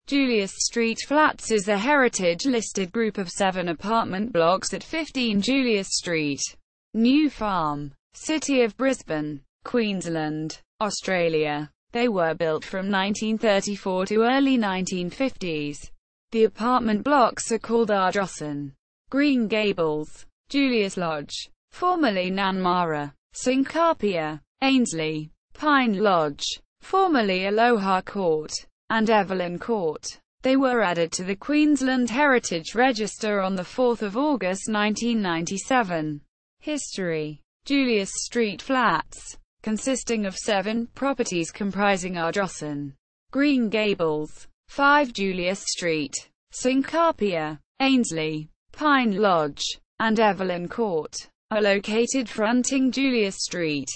Julius Street Flats is a heritage-listed group of 7 apartment blocks at 15 Julius Street, New Farm, City of Brisbane, Queensland, Australia. They were built from 1934 to early 1950s. The apartment blocks are called Ardrossan, Green Gables, Julius Lodge, formerly Nanmara, Syncarpia, Ainslie, Pine Lodge, formerly Aloha Court, and Evelyn Court. They were added to the Queensland Heritage Register on 4 August 1997. History: Julius Street Flats, consisting of 7 properties comprising Ardrossan, Green Gables, 5 Julius Street, Syncarpia, Ainslie, Pine Lodge, and Evelyn Court, are located fronting Julius Street,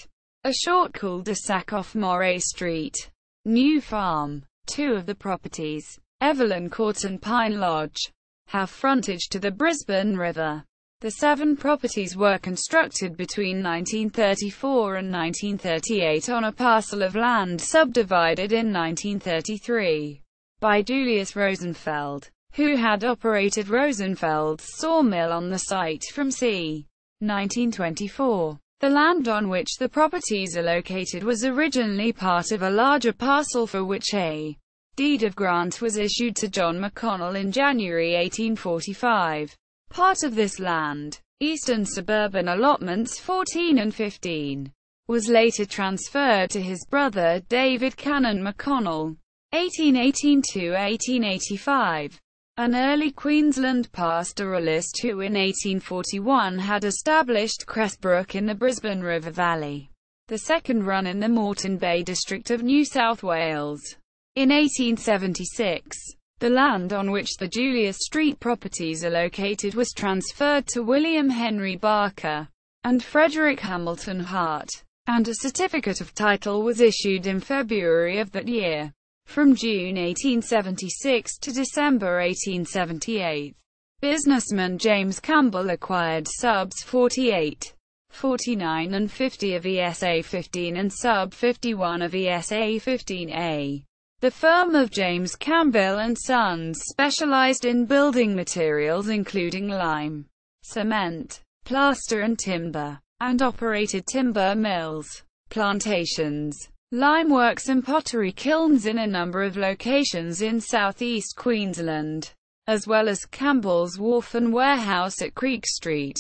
a short cul-de-sac off Moray Street, New Farm. 2 of the properties, Evelyn Court and Pine Lodge, have frontage to the Brisbane River. The 7 properties were constructed between 1934 and 1938 on a parcel of land subdivided in 1933 by Julius Rosenfeld, who had operated Rosenfeld's sawmill on the site from c. 1924. The land on which the properties are located was originally part of a larger parcel for which a deed of grant was issued to John McConnell in January 1845. Part of this land, Eastern Suburban Allotments 14 and 15, was later transferred to his brother David Cannon McConnell, 1818–1885. An early Queensland pastoralist who in 1841 had established Cressbrook in the Brisbane River Valley, the second run in the Moreton Bay district of New South Wales. In 1876, the land on which the Julius Street properties are located was transferred to William Henry Barker and Frederick Hamilton Hart, and a certificate of title was issued in February of that year. From June 1876 to December 1878, businessman James Campbell acquired subs 48, 49 and 50 of ESA 15 and sub 51 of ESA 15A. The firm of James Campbell and Sons specialized in building materials including lime, cement, plaster and timber, and operated timber mills, plantations, lime works and pottery kilns in a number of locations in southeast Queensland, as well as Campbell's Wharf and Warehouse at Creek Street,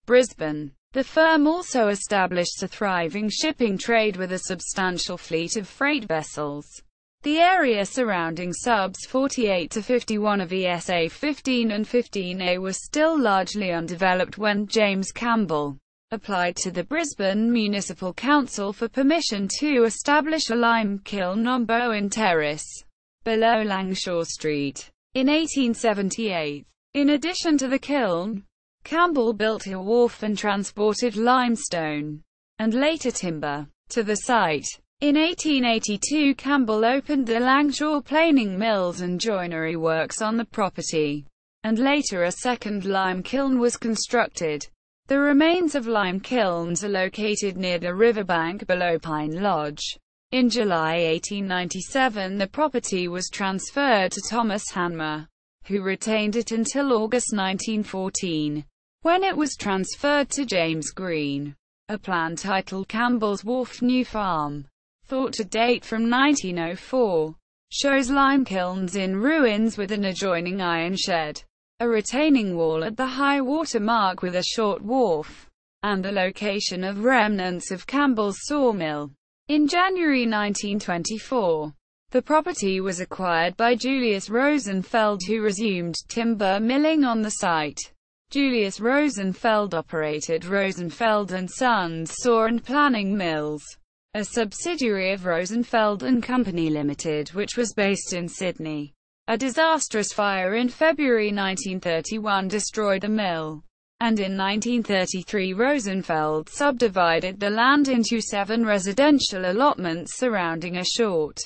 Brisbane. The firm also established a thriving shipping trade with a substantial fleet of freight vessels. The area surrounding subs 48 to 51 of ESA 15 and 15A was still largely undeveloped when James Campbell applied to the Brisbane Municipal Council for permission to establish a lime kiln on Bowen Terrace, below Langshaw Street, in 1878. In addition to the kiln, Campbell built a wharf and transported limestone, and later timber, to the site. In 1882 Campbell opened the Langshaw planing mills and joinery works on the property, and later a second lime kiln was constructed. The remains of lime kilns are located near the riverbank below Pine Lodge. In July 1897 the property was transferred to Thomas Hanmer, who retained it until August 1914, when it was transferred to James Green. A plan titled Campbell's Wharf New Farm, thought to date from 1904, shows lime kilns in ruins with an adjoining iron shed, a retaining wall at the high water mark with a short wharf, and the location of remnants of Campbell's sawmill. In January 1924, the property was acquired by Julius Rosenfeld, who resumed timber milling on the site. Julius Rosenfeld operated Rosenfeld and Sons Saw and Planing Mills, a subsidiary of Rosenfeld and Company Limited, which was based in Sydney. A disastrous fire in February 1931 destroyed the mill, and in 1933 Rosenfeld subdivided the land into 7 residential allotments surrounding a short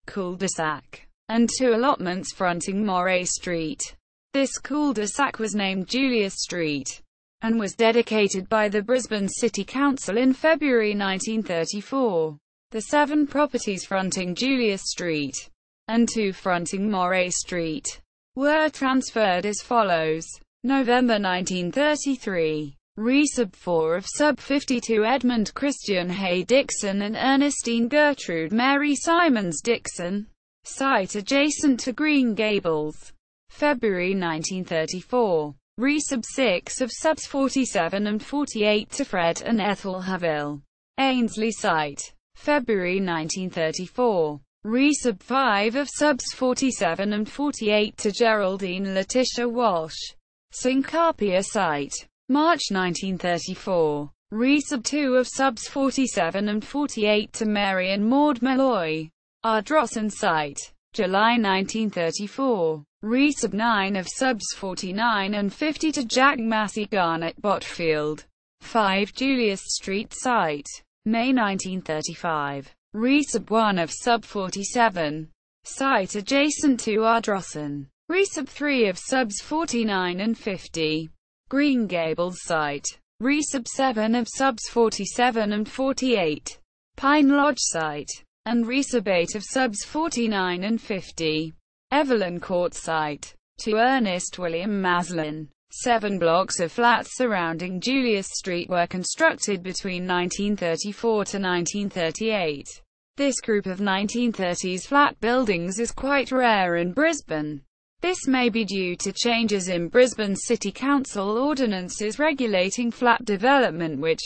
cul-de-sac, and 2 allotments fronting Moray Street. This cul-de-sac was named Julius Street, and was dedicated by the Brisbane City Council in February 1934. The 7 properties fronting Julius Street and 2 fronting Moray Street, were transferred as follows. November 1933. Resub 4 of Sub 52 Edmund Christian Hay Dixon and Ernestine Gertrude Mary Simons Dixon. Site adjacent to Green Gables. February 1934. Resub 6 of Subs 47 and 48 to Fred and Ethel Haville. Ainslie site. February 1934. Resub 5 of Subs 47 and 48 to Geraldine Letitia Walsh. Syncarpia site. March 1934. Resub 2 of Subs 47 and 48 to Mary and Maud Malloy. Ardrossan site. July 1934. Resub 9 of Subs 49 and 50 to Jack Massey Garnett Botfield. 5 Julius Street site. May 1935. Resub 1 of Sub 47. Site adjacent to Ardrossan. Resub 3 of Subs 49 and 50. Green Gables site. Resub 7 of Subs 47 and 48. Pine Lodge site. And Resub 8 of Subs 49 and 50. Evelyn Court site. To Ernest William Maslin. 7 blocks of flats surrounding Julius Street were constructed between 1934 to 1938. This group of 1930s flat buildings is quite rare in Brisbane. This may be due to changes in Brisbane City Council ordinances regulating flat development which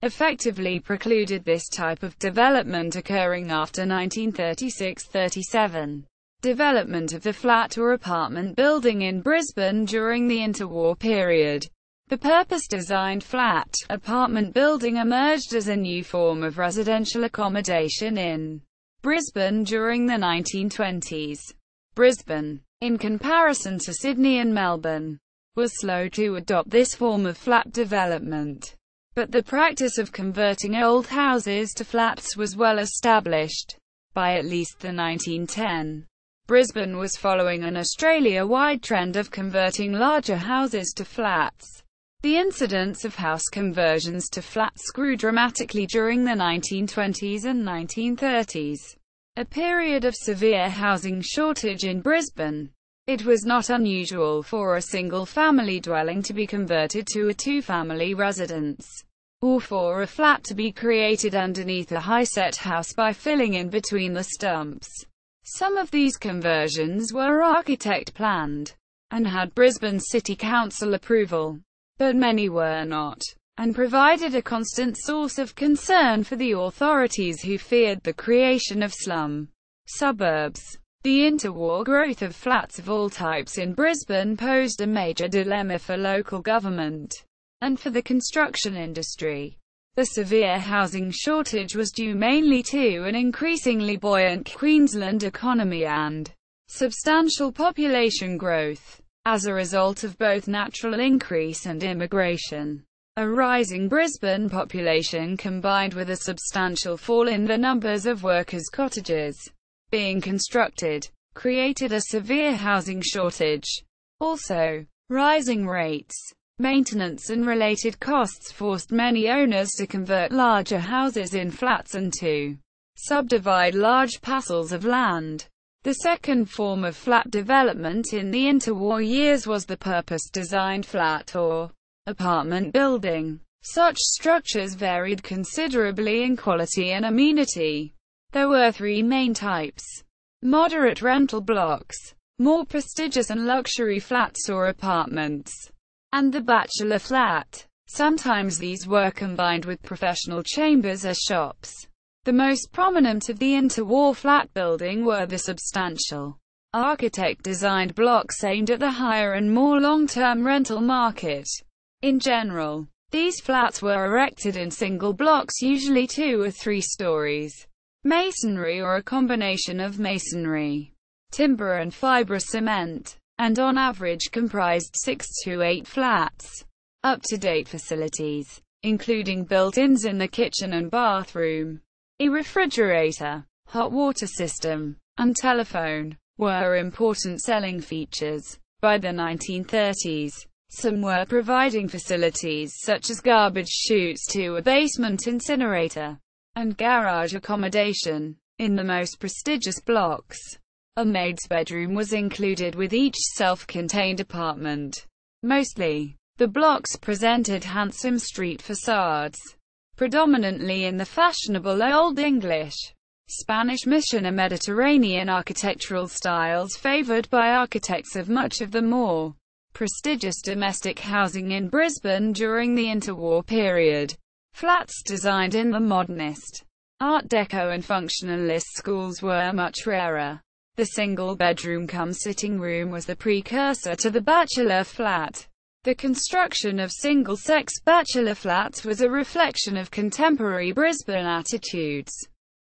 effectively precluded this type of development occurring after 1936-37. Development of the flat or apartment building in Brisbane during the interwar period. The purpose-designed flat, apartment building emerged as a new form of residential accommodation in Brisbane during the 1920s. Brisbane, in comparison to Sydney and Melbourne, was slow to adopt this form of flat development. But the practice of converting old houses to flats was well established by at least the 1910s. Brisbane was following an Australia-wide trend of converting larger houses to flats. The incidence of house conversions to flats grew dramatically during the 1920s and 1930s, a period of severe housing shortage in Brisbane. It was not unusual for a single-family dwelling to be converted to a two-family residence, or for a flat to be created underneath a high-set house by filling in between the stumps. Some of these conversions were architect-planned, and had Brisbane City Council approval, but many were not, and provided a constant source of concern for the authorities who feared the creation of slum suburbs. The interwar growth of flats of all types in Brisbane posed a major dilemma for local government and for the construction industry. The severe housing shortage was due mainly to an increasingly buoyant Queensland economy and substantial population growth, as a result of both natural increase and immigration. A rising Brisbane population combined with a substantial fall in the numbers of workers' cottages being constructed, created a severe housing shortage. Also, rising rates, maintenance and related costs forced many owners to convert larger houses in flats and to subdivide large parcels of land. The second form of flat development in the interwar years was the purpose-designed flat or apartment building. Such structures varied considerably in quality and amenity. There were 3 main types: moderate rental blocks, more prestigious and luxury flats or apartments, and the bachelor flat. Sometimes these were combined with professional chambers as shops. The most prominent of the interwar flat building were the substantial, architect-designed blocks aimed at the higher and more long-term rental market. In general, these flats were erected in single blocks, usually 2 or 3 stories. Masonry or a combination of masonry, timber and fibrous cement, and on average comprised 6 to 8 flats. Up-to-date facilities, including built-ins in the kitchen and bathroom, a refrigerator, hot water system, and telephone, were important selling features. By the 1930s, some were providing facilities such as garbage chutes to a basement incinerator and garage accommodation. In the most prestigious blocks, A maid's bedroom was included with each self-contained apartment. Mostly, the blocks presented handsome street facades, predominantly in the fashionable Old English, Spanish Mission and Mediterranean architectural styles favored by architects of much of the more prestigious domestic housing in Brisbane during the interwar period. Flats designed in the modernist, Art Deco and functionalist schools were much rarer. The single-bedroom cum sitting room was the precursor to the bachelor flat. The construction of single-sex bachelor flats was a reflection of contemporary Brisbane attitudes,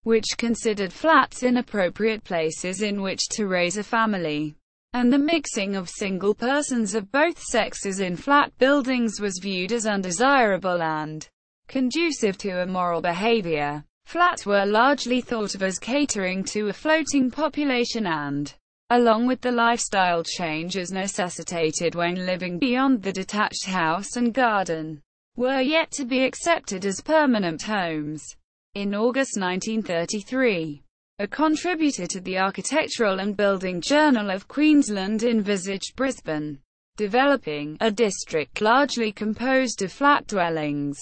which considered flats inappropriate places in which to raise a family, and the mixing of single persons of both sexes in flat buildings was viewed as undesirable and conducive to immoral behavior. Flats were largely thought of as catering to a floating population and, along with the lifestyle changes necessitated when living beyond the detached house and garden, were yet to be accepted as permanent homes. In August 1933, a contributor to the Architectural and Building Journal of Queensland envisaged Brisbane developing a district largely composed of flat dwellings,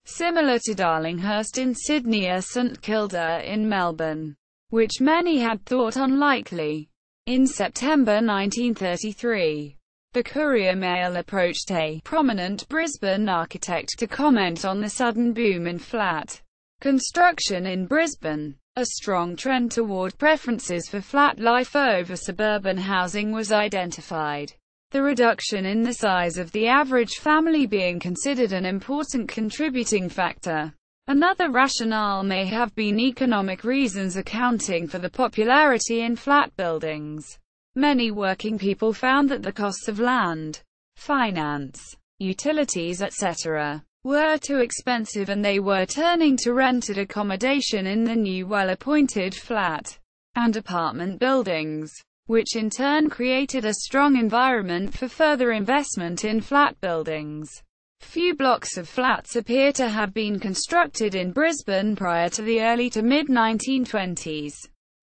similar to Darlinghurst in Sydney or St Kilda in Melbourne, which many had thought unlikely. In September 1933, the Courier-Mail approached a prominent Brisbane architect to comment on the sudden boom in flat construction in Brisbane. A strong trend toward preferences for flat life over suburban housing was identified, the reduction in the size of the average family being considered an important contributing factor. Another rationale may have been economic reasons accounting for the popularity in flat buildings. Many working people found that the costs of land, finance, utilities etc. were too expensive and they were turning to rented accommodation in the new well-appointed flat and apartment buildings, which in turn created a strong environment for further investment in flat buildings. Few blocks of flats appear to have been constructed in Brisbane prior to the early to mid-1920s.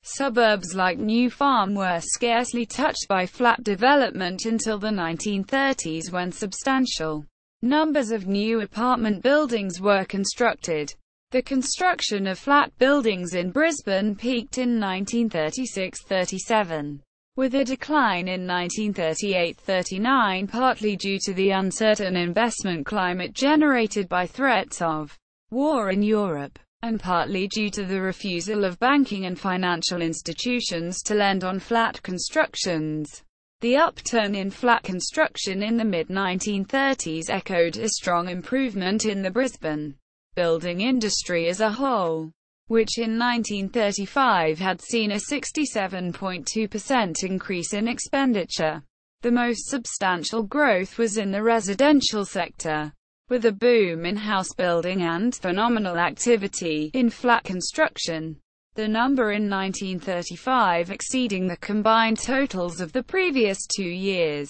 Suburbs like New Farm were scarcely touched by flat development until the 1930s, when substantial numbers of new apartment buildings were constructed. The construction of flat buildings in Brisbane peaked in 1936-37. With a decline in 1938-39 partly due to the uncertain investment climate generated by threats of war in Europe, and partly due to the refusal of banking and financial institutions to lend on flat constructions. The upturn in flat construction in the mid-1930s echoed a strong improvement in the Brisbane building industry as a whole, which in 1935 had seen a 67.2% increase in expenditure. The most substantial growth was in the residential sector, with a boom in house building and phenomenal activity in flat construction, the number in 1935 exceeding the combined totals of the previous 2 years.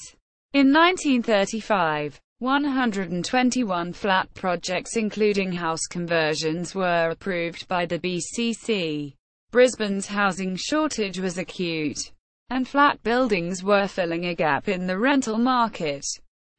In 1935, 121 flat projects including house conversions were approved by the BCC. Brisbane's housing shortage was acute, and flat buildings were filling a gap in the rental market.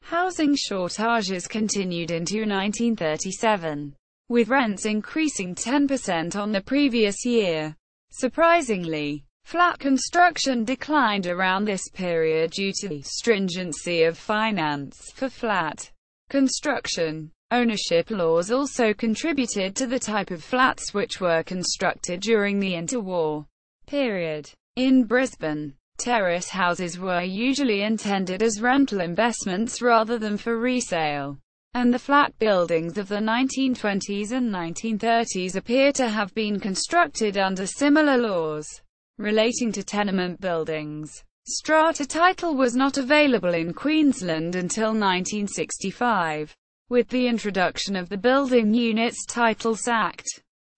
Housing shortages continued into 1937, with rents increasing 10% on the previous year. Surprisingly, flat construction declined around this period due to the stringency of finance for flat construction. Ownership laws also contributed to the type of flats which were constructed during the interwar period. In Brisbane, terrace houses were usually intended as rental investments rather than for resale, and the flat buildings of the 1920s and 1930s appear to have been constructed under similar laws. Relating to tenement buildings, strata title was not available in Queensland until 1965, with the introduction of the Building Units Titles Act.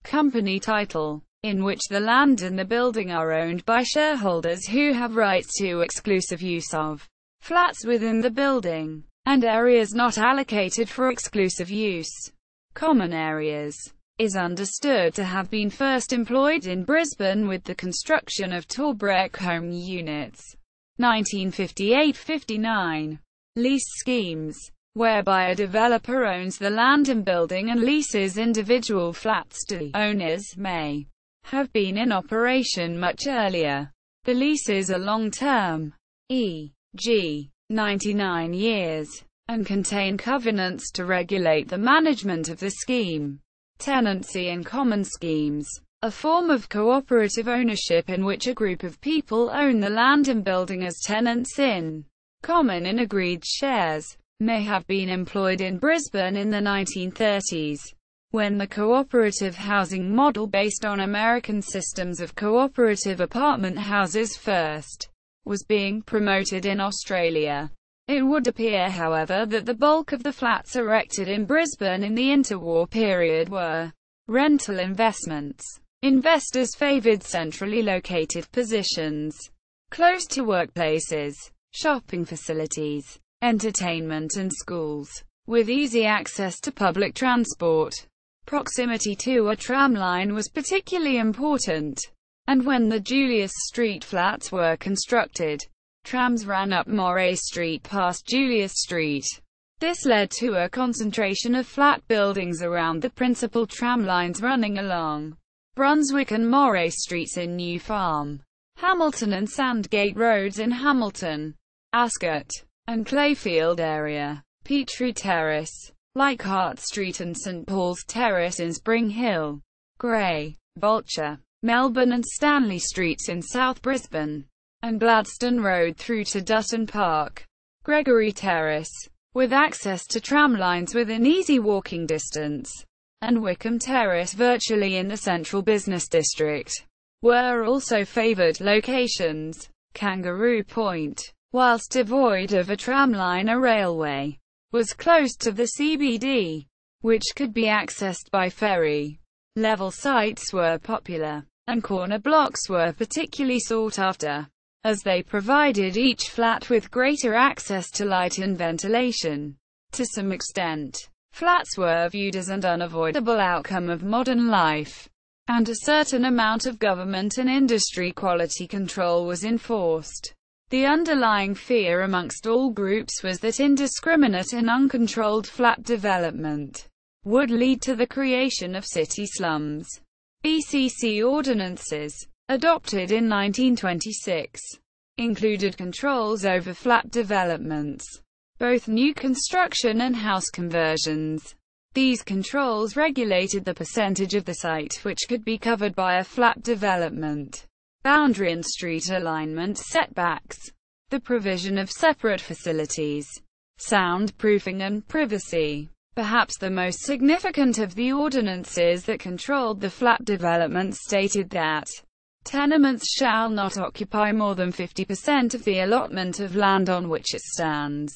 Company title, in which the land and the building are owned by shareholders who have rights to exclusive use of flats within the building, and areas not allocated for exclusive use. Common areas is understood to have been first employed in Brisbane with the construction of tall brick home units. 1958-59. Lease schemes, whereby a developer owns the land and building and leases individual flats to the owners, may have been in operation much earlier. The leases are long-term, e.g., 99 years, and contain covenants to regulate the management of the scheme. Tenancy and common schemes, a form of cooperative ownership in which a group of people own the land and building as tenants in common in agreed shares, may have been employed in Brisbane in the 1930s, when the cooperative housing model based on American systems of cooperative apartment houses first was being promoted in Australia. It would appear, however, that the bulk of the flats erected in Brisbane in the interwar period were rental investments. Investors favoured centrally located positions, close to workplaces, shopping facilities, entertainment and schools, with easy access to public transport. Proximity to a tram line was particularly important, and when the Julius Street Flats were constructed, trams ran up Moray Street past Julius Street. This led to a concentration of flat buildings around the principal tram lines running along Brunswick and Moray Streets in New Farm, Hamilton and Sandgate Roads in Hamilton, Ascot, and Clayfield area, Petrie Terrace, Leichhardt Street and St Paul's Terrace in Spring Hill, Grey, Vulture, Melbourne and Stanley Streets in South Brisbane, and Gladstone Road through to Dutton Park, Gregory Terrace, with access to tram lines within easy walking distance, and Wickham Terrace virtually in the central business district, were also favoured locations. Kangaroo Point, whilst devoid of a tramline, a railway was close to the CBD, which could be accessed by ferry. Level sites were popular, and corner blocks were particularly sought after, as they provided each flat with greater access to light and ventilation. To some extent, flats were viewed as an unavoidable outcome of modern life, and a certain amount of government and industry quality control was enforced. The underlying fear amongst all groups was that indiscriminate and uncontrolled flat development would lead to the creation of city slums. BCC ordinances, adopted in 1926, included controls over flat developments, both new construction and house conversions. These controls regulated the percentage of the site which could be covered by a flat development, boundary and street alignment setbacks, the provision of separate facilities, soundproofing and privacy. Perhaps the most significant of the ordinances that controlled the flat development stated that tenements shall not occupy more than 50% of the allotment of land on which it stands,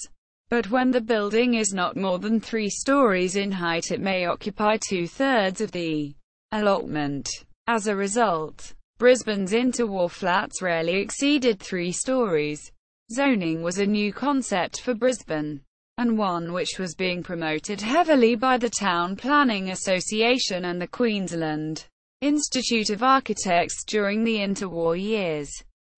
but when the building is not more than 3 stories in height it may occupy 2/3 of the allotment. As a result, Brisbane's interwar flats rarely exceeded 3 stories. Zoning was a new concept for Brisbane, and one which was being promoted heavily by the Town Planning Association and the Queensland Institute of Architects during the interwar years.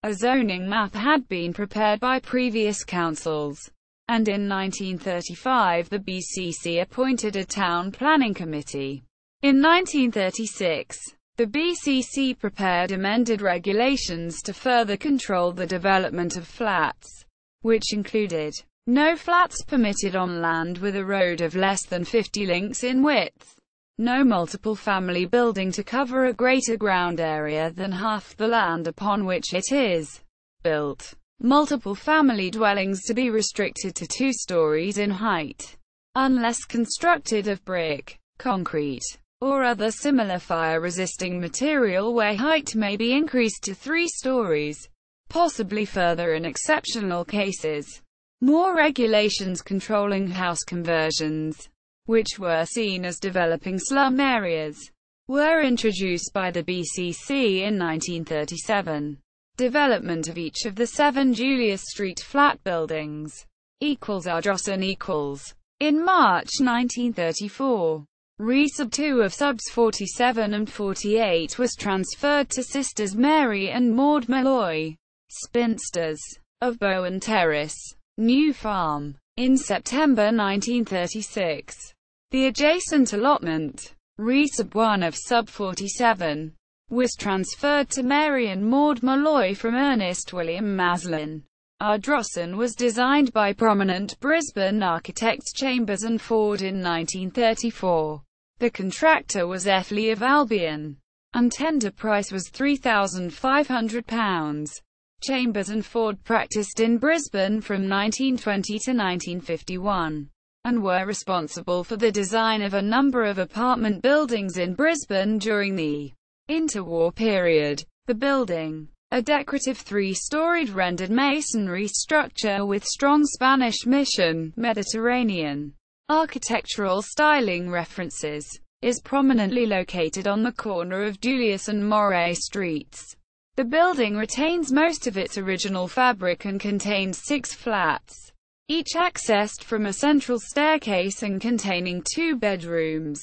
A zoning map had been prepared by previous councils, and in 1935 the BCC appointed a town planning committee. In 1936, the BCC prepared amended regulations to further control the development of flats, which included no flats permitted on land with a road of less than 50 links in width, no multiple family building to cover a greater ground area than half the land upon which it is built, multiple family dwellings to be restricted to 2 stories in height, unless constructed of brick, concrete, or other similar fire-resisting material where height may be increased to 3 stories, possibly further in exceptional cases. More regulations controlling house conversions, which were seen as developing slum areas, were introduced by the BCC in 1937. Development of each of the 7 Julius Street flat buildings =Ardrossan =. In March 1934, Resub 2 of subs 47 and 48 was transferred to sisters Mary and Maud Malloy, spinsters, of Bowen Terrace, New Farm, in September 1936. The adjacent allotment, Resub 1 of sub 47, was transferred to Mary and Maud Malloy from Ernest William Maslin. Ardrossan was designed by prominent Brisbane architects Chambers and Ford in 1934. The contractor was Evelyn of Albion, and tender price was £3,500. Chambers and Ford practiced in Brisbane from 1920 to 1951, and were responsible for the design of a number of apartment buildings in Brisbane during the interwar period. The building, a decorative three-storied rendered masonry structure with strong Spanish Mission, Mediterranean architectural styling references, is prominently located on the corner of Julius and Moray Streets. The building retains most of its original fabric and contains 6 flats, each accessed from a central staircase and containing 2 bedrooms,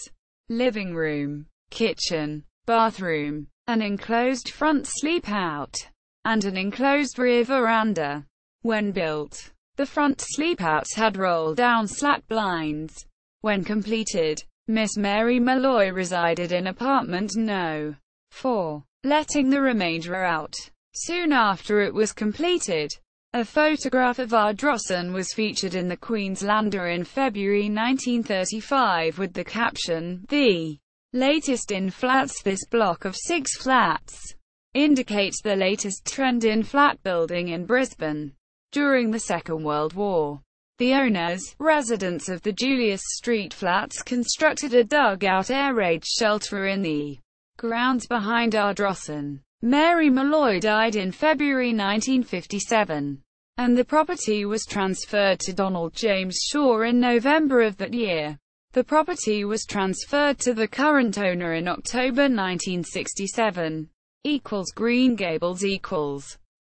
living room, kitchen, bathroom, an enclosed front sleepout, and an enclosed rear veranda. When built, the front sleepouts had roll-down slat blinds. When completed, Miss Mary Malloy resided in apartment No. 4, letting the remainder out. Soon after it was completed, a photograph of Ardrossan was featured in the Queenslander in February 1935 with the caption, "The latest in flats." This block of 6 flats indicates the latest trend in flat building in Brisbane. During the Second World War, the owners, residents of the Julius Street Flats, constructed a dugout air raid shelter in the grounds behind Ardrossan. Mary Malloy died in February 1957, and the property was transferred to Donald James Shaw in November of that year. The property was transferred to the current owner in October 1967. Green Gables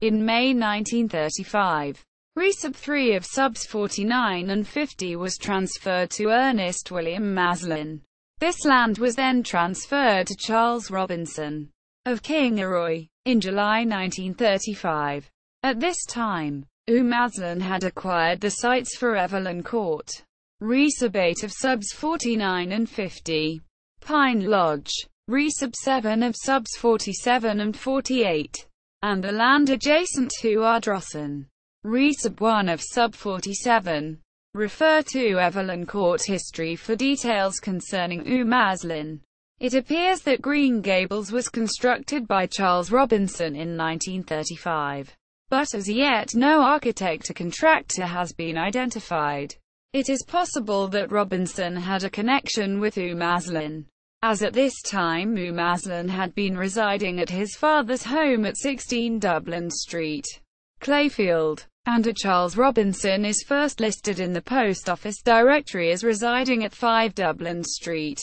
in May 1935. Resub 3 of subs 49 and 50 was transferred to Ernest William Maslin. This land was then transferred to Charles Robinson of Kingaroy in July 1935. At this time, Maslin had acquired the sites for Evelyn Court. Resub 8 of subs 49 and 50. Pine Lodge. Resub 7 of subs 47 and 48, and the land adjacent to Ardrossan. Resub 1 of sub 47. Refer to Evelyn Court history for details concerning Maslin. It appears that Green Gables was constructed by Charles Robinson in 1935, but as yet no architect or contractor has been identified. It is possible that Robinson had a connection with Maslin, as at this time Maslin had been residing at his father's home at 16 Dublin Street, Clayfield, and a Charles Robinson is first listed in the Post Office directory as residing at 5 Dublin Street,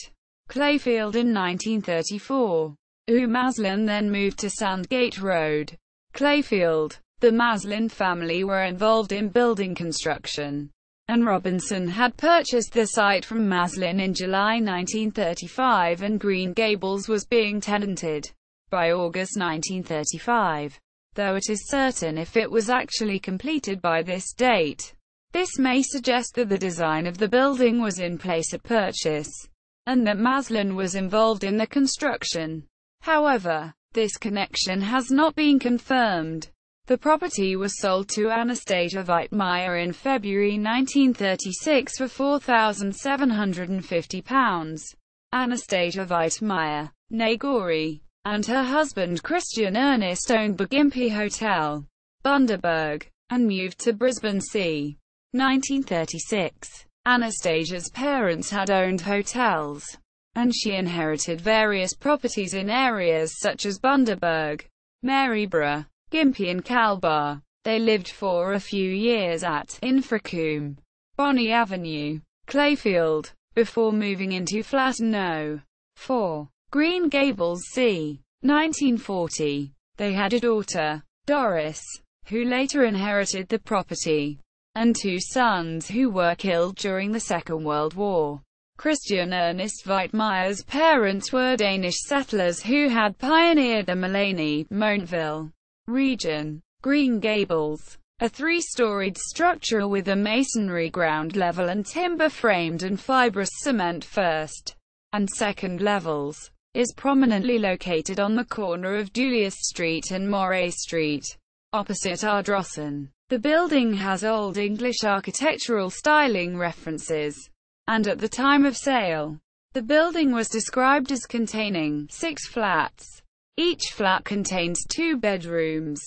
Clayfield in 1934. Maslin then moved to Sandgate Road, Clayfield. The Maslin family were involved in building construction, and Robinson had purchased the site from Maslin in July 1935, and Green Gables was being tenanted by August 1935, though it is certain if it was actually completed by this date. This may suggest that the design of the building was in place at purchase, and that Maslin was involved in the construction. However, this connection has not been confirmed. The property was sold to Anastasia Weitmeyer in February 1936 for £4,750. Anastasia Weitmeyer, née Gorey, and her husband Christian Ernest owned the Gympie Hotel, Bundaberg, and moved to Brisbane c. 1936. Anastasia's parents had owned hotels, and she inherited various properties in areas such as Bundaberg, Maryborough, Gympie and Calbar. They lived for a few years at Infracoombe, Bonnie Avenue, Clayfield, before moving into flat No. 4, Green Gables c. 1940. They had a daughter, Doris, who later inherited the property, and 2 sons who were killed during the Second World War. Christian Ernest Weitmeyer's parents were Danish settlers who had pioneered the Maleny-Montville region. Green Gables, a three-storied structure with a masonry ground level and timber-framed and fibrous cement first and second levels, is prominently located on the corner of Julius Street and Moray Street, opposite Ardrossan. The building has Old English architectural styling references, and at the time of sale, the building was described as containing 6 flats. Each flat contains 2 bedrooms,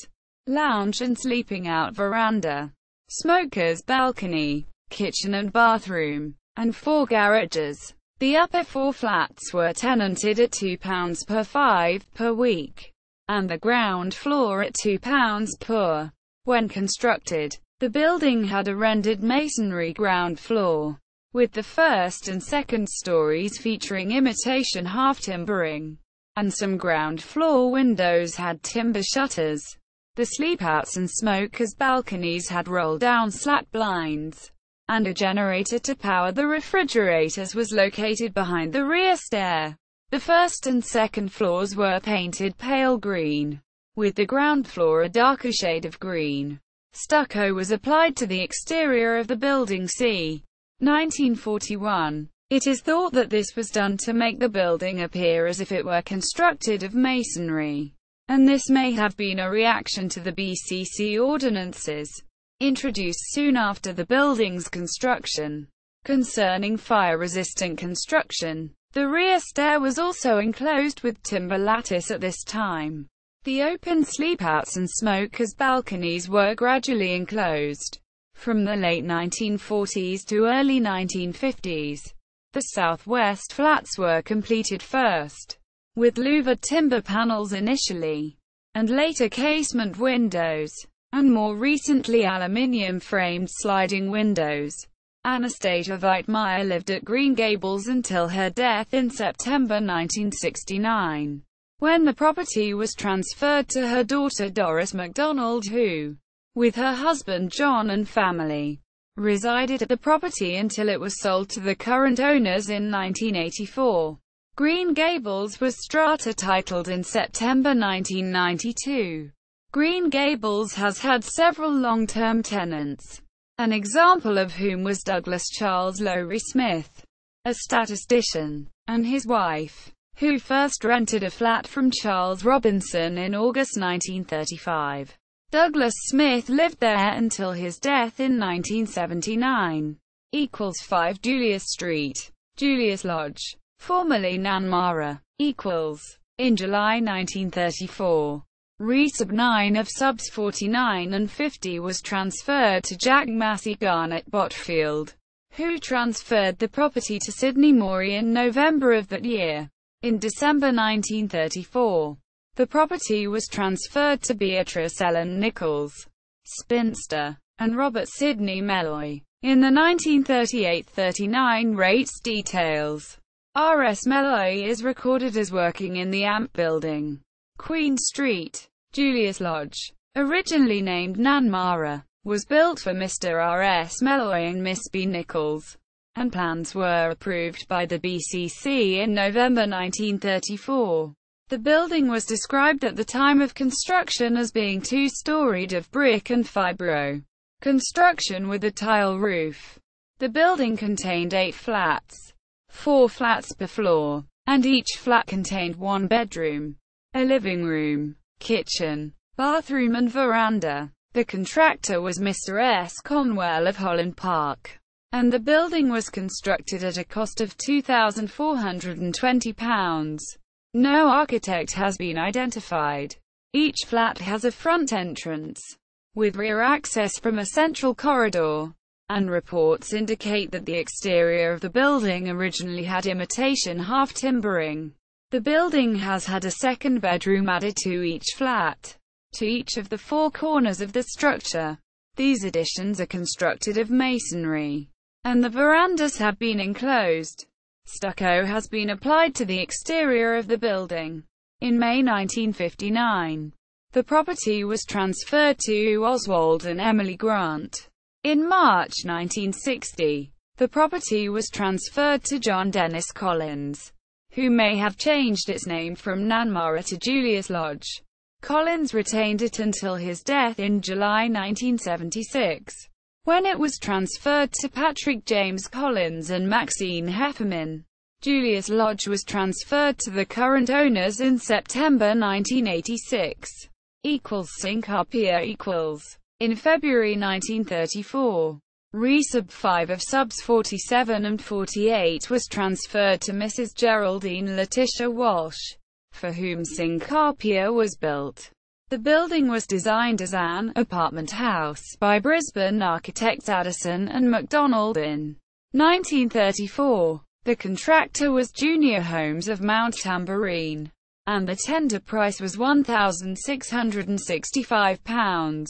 lounge and sleeping out veranda, smoker's balcony, kitchen and bathroom, and 4 garages. The upper 4 flats were tenanted at £2 per 5 per week, and the ground floor at £2 per. When constructed, the building had a rendered masonry ground floor, with the first and second stories featuring imitation half-timbering, and some ground floor windows had timber shutters. The sleepouts and smokers' balconies had roll-down slat blinds, and a generator to power the refrigerators was located behind the rear stair. The first and second floors were painted pale green, with the ground floor a darker shade of green. Stucco was applied to the exterior of the building c. 1941. It is thought that this was done to make the building appear as if it were constructed of masonry, and this may have been a reaction to the BCC ordinances, introduced soon after the building's construction, concerning fire-resistant construction. The rear stair was also enclosed with timber lattice at this time. The open sleepouts and smokers' balconies were gradually enclosed from the late 1940s to early 1950s. The southwest flats were completed first, with louvered timber panels initially, and later casement windows, and more recently aluminium-framed sliding windows. Anastasia Weitmeyer lived at Green Gables until her death in September 1969, when the property was transferred to her daughter Doris MacDonald, who, with her husband John and family, resided at the property until it was sold to the current owners in 1984. Green Gables was strata titled in September 1992. Green Gables has had several long-term tenants, an example of whom was Douglas Charles Lowry Smith, a statistician, and his wife, who first rented a flat from Charles Robinson in August 1935. Douglas Smith lived there until his death in 1979. 5 Julius Street, Julius Lodge, formerly Nanmara, in July 1934. Resub 9 of subs 49 and 50 was transferred to Jack Massey Garnett Botfield, who transferred the property to Sidney Morey in November of that year. In December 1934, the property was transferred to Beatrice Ellen Nichols, spinster, and Robert Sidney Melloy. In the 1938-39 rates details, R.S. Melloy is recorded as working in the AMP building. Queen Street, Julius Lodge, originally named Nanmara, was built for Mr. R.S. Melloy and Miss B. Nichols, and plans were approved by the BCC in November 1934. The building was described at the time of construction as being two-storied of brick and fibro construction with a tile roof. The building contained 8 flats, 4 flats per floor, and each flat contained 1 bedroom, a living room, kitchen, bathroom and veranda. The contractor was Mr. S. Conwell of Holland Park, and the building was constructed at a cost of £2,420. No architect has been identified. Each flat has a front entrance, with rear access from a central corridor, and reports indicate that the exterior of the building originally had imitation half-timbering. The building has had a second bedroom added to each flat, to each of the 4 corners of the structure. These additions are constructed of masonry, and the verandas have been enclosed. Stucco has been applied to the exterior of the building. In May 1959, the property was transferred to Oswald and Emily Grant. In March 1960, The property was transferred to John Dennis Collins, who may have changed its name from Nanmara to Julius Lodge. Collins retained it until his death in July 1976, when it was transferred to Patrick James Collins and Maxine Hefferman. Julius Lodge was transferred to the current owners in September 1986. Syncarpia. In February 1934, Resub 5 of subs 47 and 48 was transferred to Mrs. Geraldine Letitia Walsh, for whom Syncarpia was built. The building was designed as an apartment house by Brisbane architects Ardrossan and MacDonald in 1934. The contractor was Junior Homes of Mount Tamborine, and the tender price was £1,665.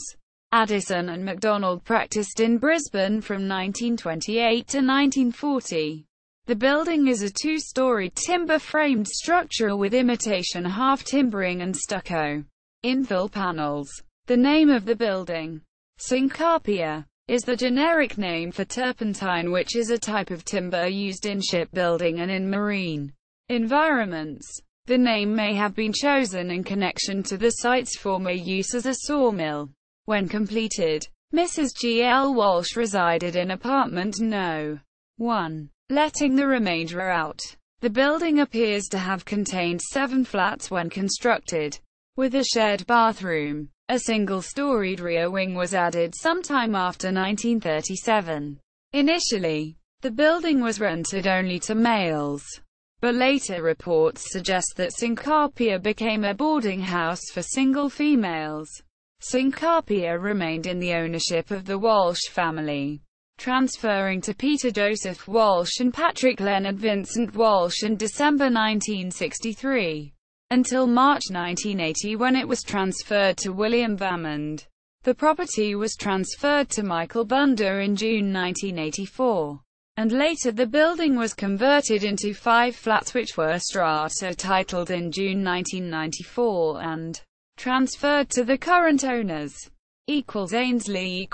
Ardrossan and MacDonald practiced in Brisbane from 1928 to 1940. The building is a two-storied timber-framed structure with imitation half-timbering and stucco infill panels. The name of the building, Syncarpia, is the generic name for turpentine, which is a type of timber used in shipbuilding and in marine environments. The name may have been chosen in connection to the site's former use as a sawmill. When completed, Mrs. G. L. Walsh resided in apartment No. 1, letting the remainder out. The building appears to have contained 7 flats when constructed, with a shared bathroom. A single-storied rear wing was added sometime after 1937. Initially, the building was rented only to males, but later reports suggest that Syncarpia became a boarding house for single females. Syncarpia remained in the ownership of the Walsh family, transferring to Peter Joseph Walsh and Patrick Leonard Vincent Walsh in December 1963, until March 1980 when it was transferred to William Vammond. The property was transferred to Michael Bunder in June 1984, and later the building was converted into 5 flats which were strata-titled in June 1994 and transferred to the current owners. Ainslie.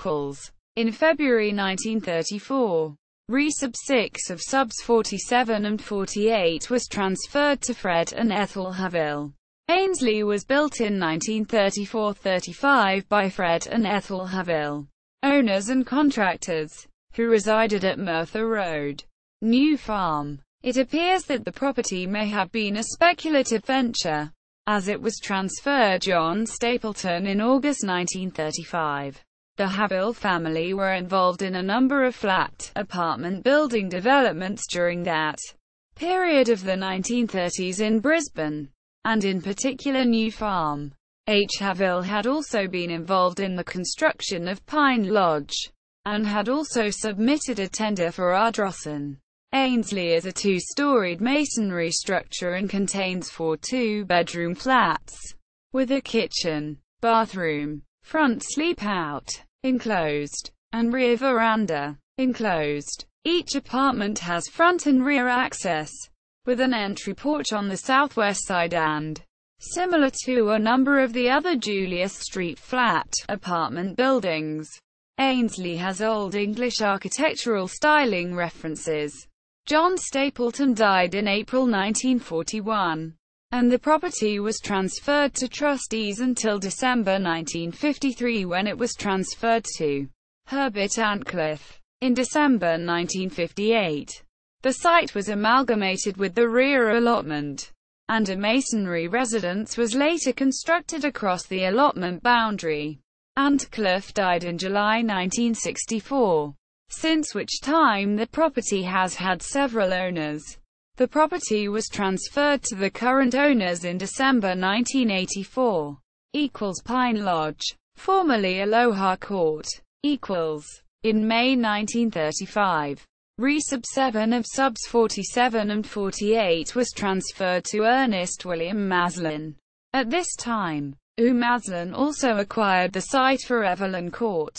In February 1934, Resub 6 of subs 47 and 48 was transferred to Fred and Ethel Haville. Ainslie was built in 1934-35 by Fred and Ethel Haville, owners and contractors, who resided at Merthyr Road, New Farm. It appears that the property may have been a speculative venture, as it was transferred John Stapleton in August 1935. The Haville family were involved in a number of flat, apartment building developments during that period of the 1930s in Brisbane, and in particular New Farm. Haville had also been involved in the construction of Pine Lodge, and had also submitted a tender for Ardrossan. Ainslie is a 2-storied masonry structure and contains 4 2-bedroom flats, with a kitchen, bathroom, front sleep-out, enclosed, and rear veranda, enclosed. Each apartment has front and rear access, with an entry porch on the southwest side and, similar to a number of the other Julius Street Flat apartment buildings, Ainslie has Old English architectural styling references. John Stapleton died in April 1941, and the property was transferred to trustees until December 1953 when it was transferred to Herbert Antcliffe. In December 1958, the site was amalgamated with the rear allotment, and a masonry residence was later constructed across the allotment boundary. Antcliffe died in July 1964, since which time the property has had several owners. The property was transferred to the current owners in December 1984. Pine Lodge, formerly Aloha Court. In May 1935, Resub 7 of subs 47 and 48 was transferred to Ernest William Maslin. At this time, Maslin also acquired the site for Evelyn Court.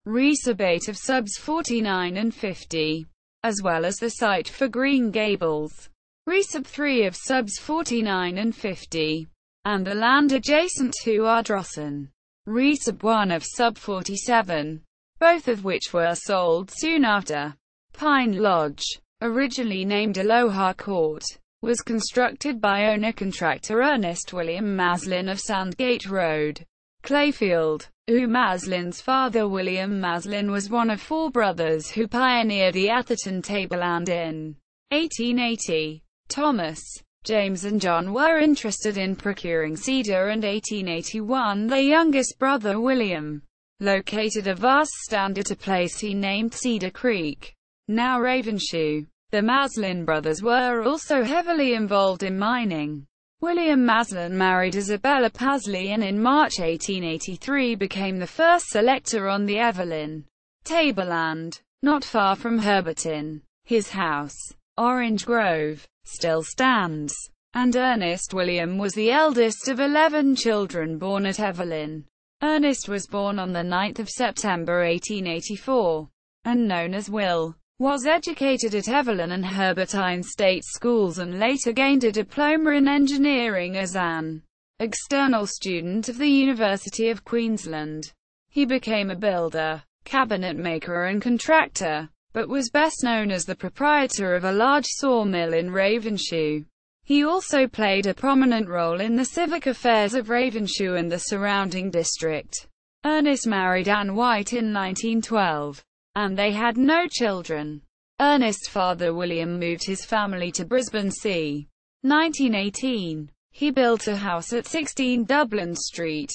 Resub 8 of subs 49 and 50, as well as the site for Green Gables. Resub 3 of subs 49 and 50, and the land adjacent to Ardrossan. Resub 1 of sub 47, both of which were sold soon after. Pine Lodge, originally named Aloha Court, was constructed by owner-contractor Ernest William Maslin of Sandgate Road, Clayfield. Maslin's father William Maslin was one of four brothers who pioneered the Atherton tableland in 1880. Thomas, James and John were interested in procuring cedar, and 1881 their youngest brother William located a vast stand at a place he named Cedar Creek, now Ravenshoe. The Maslin brothers were also heavily involved in mining. William Maslin married Isabella Pasley and in March 1883 became the first selector on the Evelyn tableland, not far from Herberton. His house, Orange Grove, still stands, and Ernest William was the eldest of 11 children born at Evelyn. Ernest was born on the 9th of September 1884, and known as Will, was educated at Evelyn and Herbertine State Schools and later gained a diploma in engineering as an external student of the University of Queensland. He became a builder, cabinet maker and contractor, but was best known as the proprietor of a large sawmill in Ravenshoe. He also played a prominent role in the civic affairs of Ravenshoe and the surrounding district. Ernest married Anne White in 1912. And they had no children. Ernest's father William moved his family to Brisbane c. 1918. He built a house at 16 Dublin Street,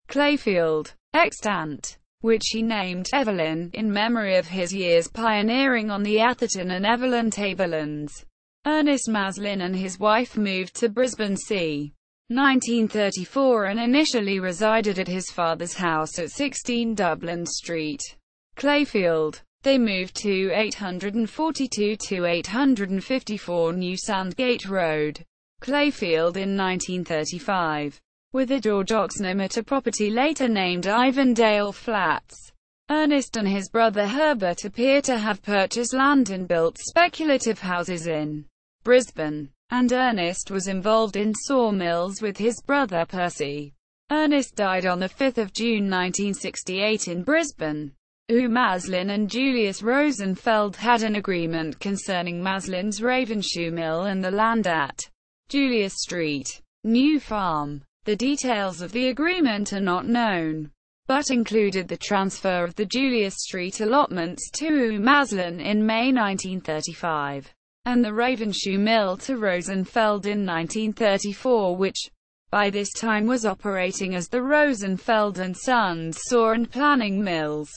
Clayfield, extant, which he named Evelyn, in memory of his years pioneering on the Atherton and Evelyn tablelands. Ernest Maslin and his wife moved to Brisbane c. 1934 and initially resided at his father's house at 16 Dublin Street, Clayfield. They moved to 842 to 854 New Sandgate Road, Clayfield in 1935, with a George Oxnam at a property later named Ivandale Flats. Ernest and his brother Herbert appear to have purchased land and built speculative houses in Brisbane, and Ernest was involved in sawmills with his brother Percy. Ernest died on 5 June 1968 in Brisbane. Maslin and Julius Rosenfeld had an agreement concerning Maslin's Ravenshoe Mill and the land at Julius Street, New Farm. The details of the agreement are not known, but included the transfer of the Julius Street allotments to Maslin in May 1935, and the Ravenshoe Mill to Rosenfeld in 1934, which, by this time was operating as the Rosenfeld and Sons Saw and Planning Mills.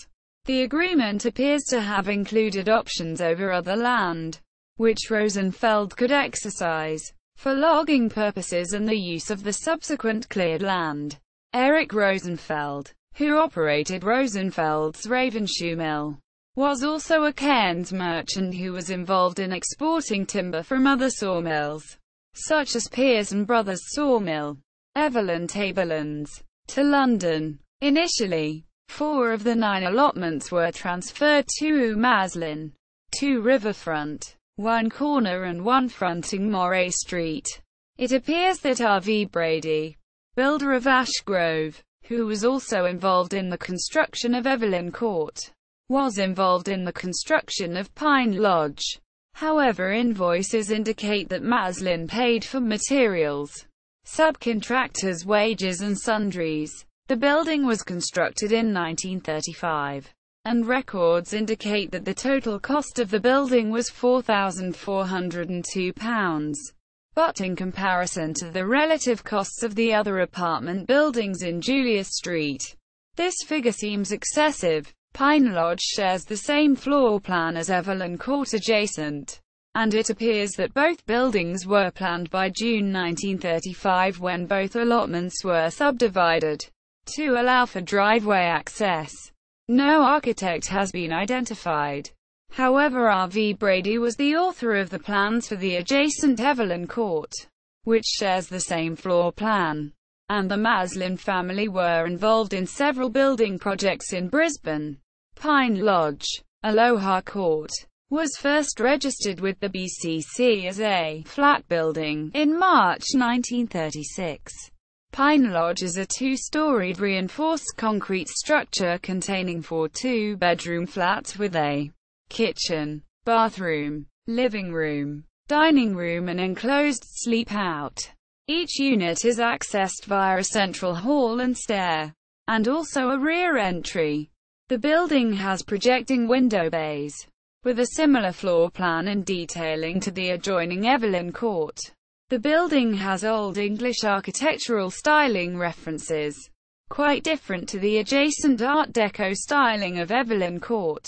The agreement appears to have included options over other land, which Rosenfeld could exercise, for logging purposes and the use of the subsequent cleared land. Eric Rosenfeld, who operated Rosenfeld's Ravenshoe Mill, was also a Cairns merchant who was involved in exporting timber from other sawmills, such as Pearson Brothers Sawmill, Evelyn Tablelands, to London. Initially, 4 of the 9 allotments were transferred to Maslin, 2 riverfront, 1 corner and 1 fronting Moray Street. It appears that R.V. Brady, builder of Ashgrove, who was also involved in the construction of Evelyn Court, was involved in the construction of Pine Lodge. However, invoices indicate that Maslin paid for materials, subcontractors' wages and sundries. The building was constructed in 1935, and records indicate that the total cost of the building was £4,402. But in comparison to the relative costs of the other apartment buildings in Julius Street, this figure seems excessive. Pine Lodge shares the same floor plan as Evelyn Court adjacent, and it appears that both buildings were planned by June 1935 when both allotments were subdivided to allow for driveway access. No architect has been identified. However, R.V. Brady was the author of the plans for the adjacent Evelyn Court, which shares the same floor plan, and the Maslin family were involved in several building projects in Brisbane. Pine Lodge, Aloha Court, was first registered with the BCC as a flat building in March 1936. Pine Lodge is a 2-storied reinforced concrete structure containing 4 two-bedroom flats with a kitchen, bathroom, living room, dining room and enclosed sleep-out. Each unit is accessed via a central hall and stair, and also a rear entry. The building has projecting window bays, with a similar floor plan and detailing to the adjoining Evelyn Court. The building has Old English architectural styling references, quite different to the adjacent Art Deco styling of Evelyn Court.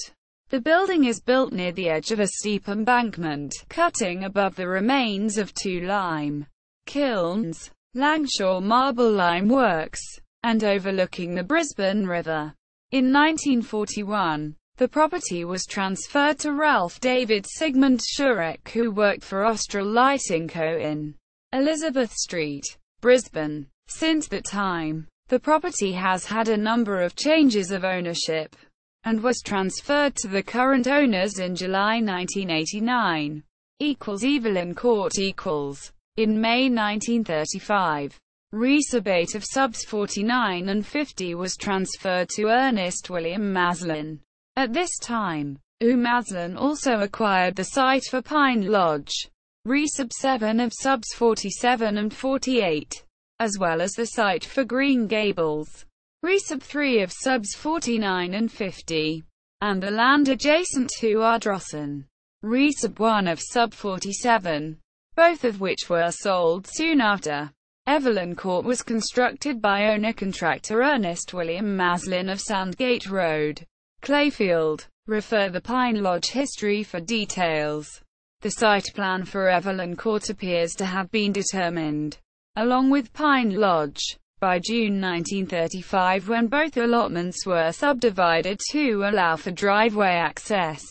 The building is built near the edge of a steep embankment, cutting above the remains of two lime kilns, Langshaw Marble Lime Works, and overlooking the Brisbane River. In 1941, the property was transferred to Ralph David Sigmund Schurek, who worked for Austral Lighting Co. in Elizabeth Street, Brisbane. Since that time, the property has had a number of changes of ownership, and was transferred to the current owners in July 1989. Evelyn Court In May 1935, Resabate of subs 49 and 50 was transferred to Ernest William Maslin. At this time, Maslin also acquired the site for Pine Lodge, Resub 7 of subs 47 and 48, as well as the site for Green Gables, Resub 3 of subs 49 and 50, and the land adjacent to Ardrossan, Resub 1 of sub 47, both of which were sold soon after. Evelyn Court was constructed by owner-contractor Ernest William Maslin of Sandgate Road, Clayfield. Refer the Pine Lodge history for details. The site plan for Evelyn Court appears to have been determined, along with Pine Lodge, by June 1935 when both allotments were subdivided to allow for driveway access.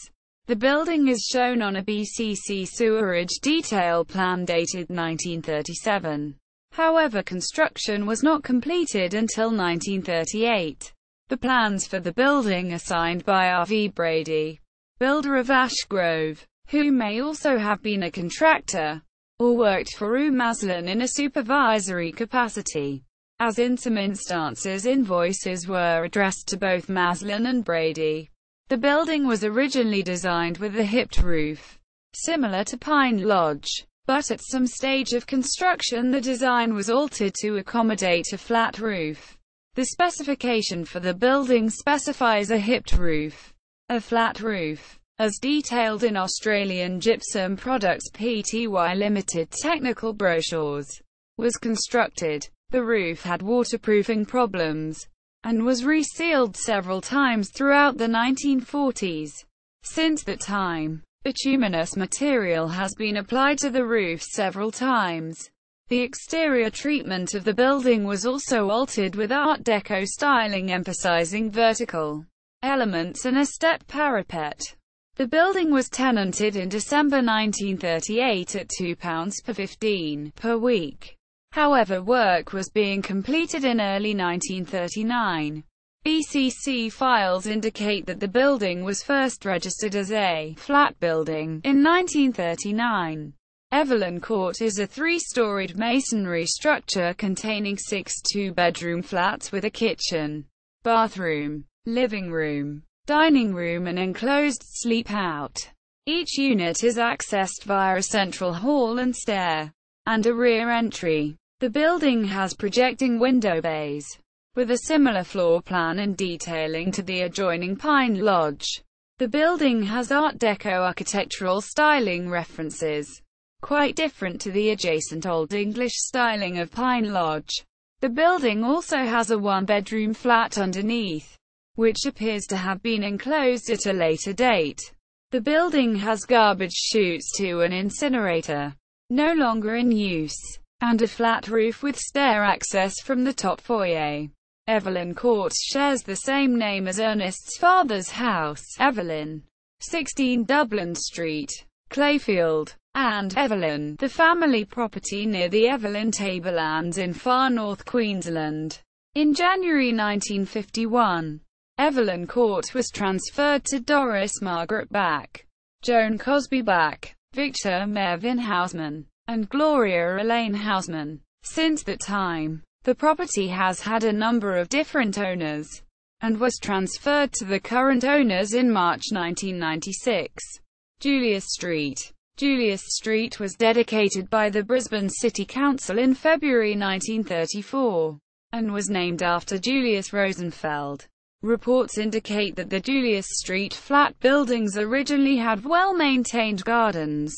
The building is shown on a BCC sewerage detail plan dated 1937. However, construction was not completed until 1938. The plans for the building are signed by R.V. Brady, builder of Ashgrove, who may also have been a contractor, or worked for Maslin in a supervisory capacity. As in some instances, invoices were addressed to both Maslin and Brady. The building was originally designed with a hipped roof, similar to Pine Lodge, but at some stage of construction the design was altered to accommodate a flat roof. The specification for the building specifies a hipped roof, a flat roof, as detailed in Australian Gypsum Products Pty Limited technical brochures, was constructed. The roof had waterproofing problems, and was resealed several times throughout the 1940s. Since that time, bituminous material has been applied to the roof several times. The exterior treatment of the building was also altered with Art Deco styling emphasizing vertical elements and a step parapet. The building was tenanted in December 1938 at £2 per 15 per week. However, work was being completed in early 1939. BCC files indicate that the building was first registered as a flat building in 1939. Evelyn Court is a three-storied masonry structure containing 6 two-bedroom flats with a kitchen, bathroom, living room, dining room and enclosed sleep-out. Each unit is accessed via a central hall and stair, and a rear entry. The building has projecting window bays, with a similar floor plan and detailing to the adjoining Pine Lodge. The building has Art Deco architectural styling references, quite different to the adjacent Old English styling of Pine Lodge. The building also has a one-bedroom flat underneath, which appears to have been enclosed at a later date. The building has garbage chutes to an incinerator, no longer in use, and a flat roof with stair access from the top foyer. Evelyn Court shares the same name as Ernest's father's house, Evelyn, 16 Dublin Street, Clayfield, and Evelyn, the family property near the Evelyn Tablelands in far north Queensland. In January 1951, Evelyn Court was transferred to Doris Margaret Back, Joan Cosby Back, Victor Mervyn Hausman, and Gloria Elaine Hausman. Since that time, the property has had a number of different owners, and was transferred to the current owners in March 1996. Julius Street. Julius Street was dedicated by the Brisbane City Council in February 1934, and was named after Julius Rosenfeld. Reports indicate that the Julius Street flat buildings originally had well-maintained gardens,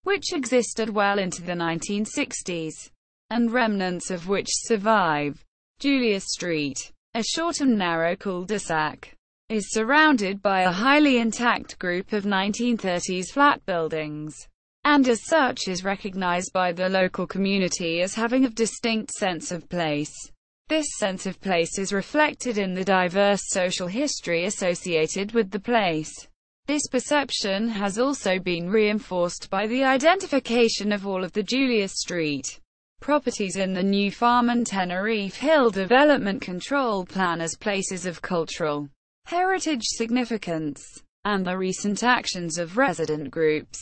which existed well into the 1960s, and remnants of which survive. Julius Street, a short and narrow cul-de-sac, is surrounded by a highly intact group of 1930s flat buildings, and as such is recognized by the local community as having a distinct sense of place. This sense of place is reflected in the diverse social history associated with the place. This perception has also been reinforced by the identification of all of the Julius Street properties in the New Farm and Tenerife Hill Development Control Plan as places of cultural heritage significance, and the recent actions of resident groups.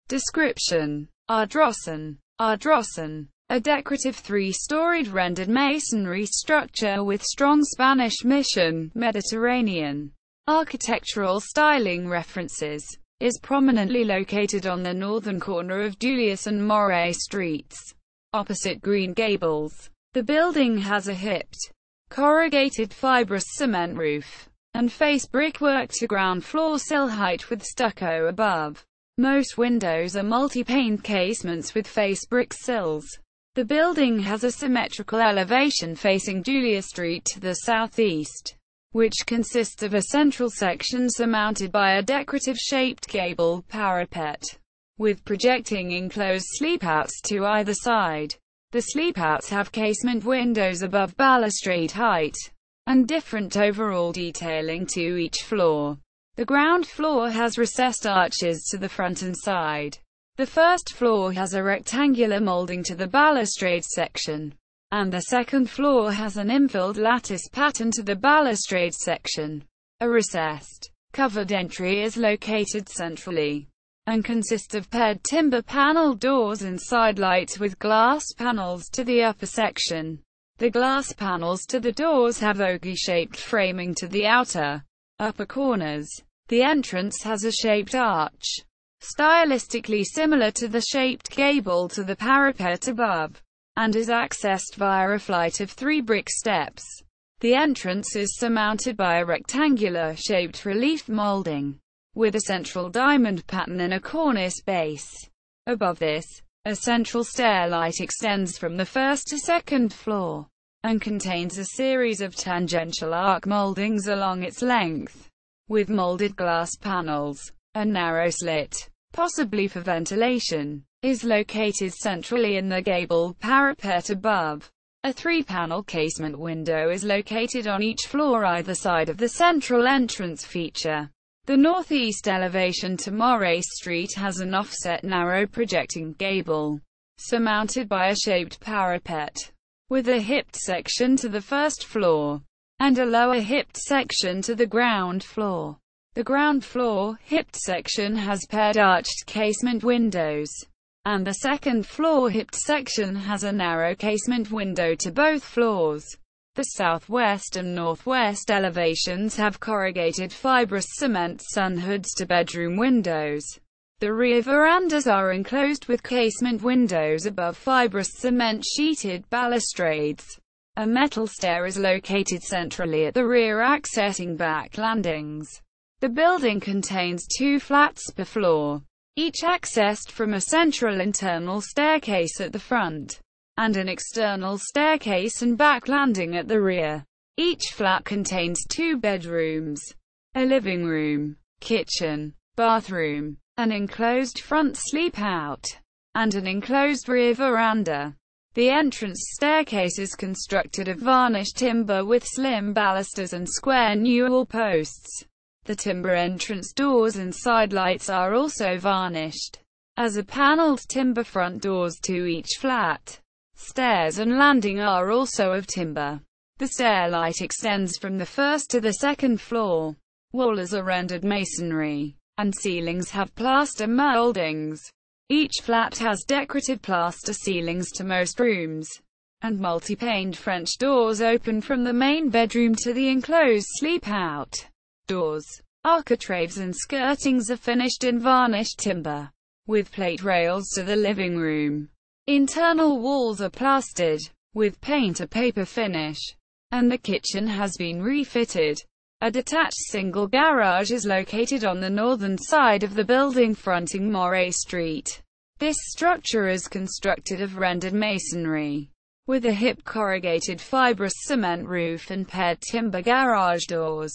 Description: Ardrossan. Ardrossan, a decorative three-storied rendered masonry structure with strong Spanish Mission, Mediterranean architectural styling references, is prominently located on the northern corner of Julius and Moray Streets, opposite Green Gables. The building has a hipped, corrugated fibrous cement roof, and face brickwork to ground floor sill height with stucco above. Most windows are multi-paned casements with face brick sills. The building has a symmetrical elevation facing Julius Street to the southeast, which consists of a central section surmounted by a decorative shaped gable parapet, with projecting enclosed sleepouts to either side. The sleepouts have casement windows above balustrade height, and different overall detailing to each floor. The ground floor has recessed arches to the front and side. The first floor has a rectangular molding to the balustrade section, and the second floor has an infilled lattice pattern to the balustrade section. A recessed, covered entry is located centrally, and consists of paired timber paneled doors and side lights with glass panels to the upper section. The glass panels to the doors have ogee-shaped framing to the outer, upper corners. The entrance has a shaped arch, stylistically similar to the shaped gable to the parapet above, and is accessed via a flight of 3 brick steps. The entrance is surmounted by a rectangular-shaped relief molding, with a central diamond pattern in a cornice base. Above this, a central stairlight extends from the first to second floor, and contains a series of tangential arc moldings along its length, with molded glass panels. A narrow slit, possibly for ventilation, is located centrally in the gable parapet above. A 3-panel casement window is located on each floor either side of the central entrance feature. The northeast elevation to Moray Street has an offset narrow projecting gable, surmounted by a shaped parapet, with a hipped section to the first floor, and a lower hipped section to the ground floor. The ground floor, hipped section has paired arched casement windows, and the second floor hipped section has a narrow casement window to both floors. The southwest and northwest elevations have corrugated fibrous cement sunhoods to bedroom windows. The rear verandas are enclosed with casement windows above fibrous cement sheeted balustrades. A metal stair is located centrally at the rear accessing back landings. The building contains 2 flats per floor, each accessed from a central internal staircase at the front, and an external staircase and back landing at the rear. Each flat contains 2 bedrooms, a living room, kitchen, bathroom, an enclosed front sleepout, and an enclosed rear veranda. The entrance staircase is constructed of varnished timber with slim balusters and square newel posts. The timber entrance doors and side lights are also varnished, as are paneled timber front doors to each flat. Stairs and landing are also of timber. The stairlight extends from the first to the second floor. Walls are rendered masonry, and ceilings have plaster moldings. Each flat has decorative plaster ceilings to most rooms, and multi-paned French doors open from the main bedroom to the enclosed sleepout. Doors Architraves and skirtings are finished in varnished timber, with plate rails to the living room. Internal walls are plastered, with paint or paper finish, and the kitchen has been refitted. A detached single garage is located on the northern side of the building fronting Moray Street. This structure is constructed of rendered masonry, with a hip corrugated fibrous cement roof and paired timber garage doors.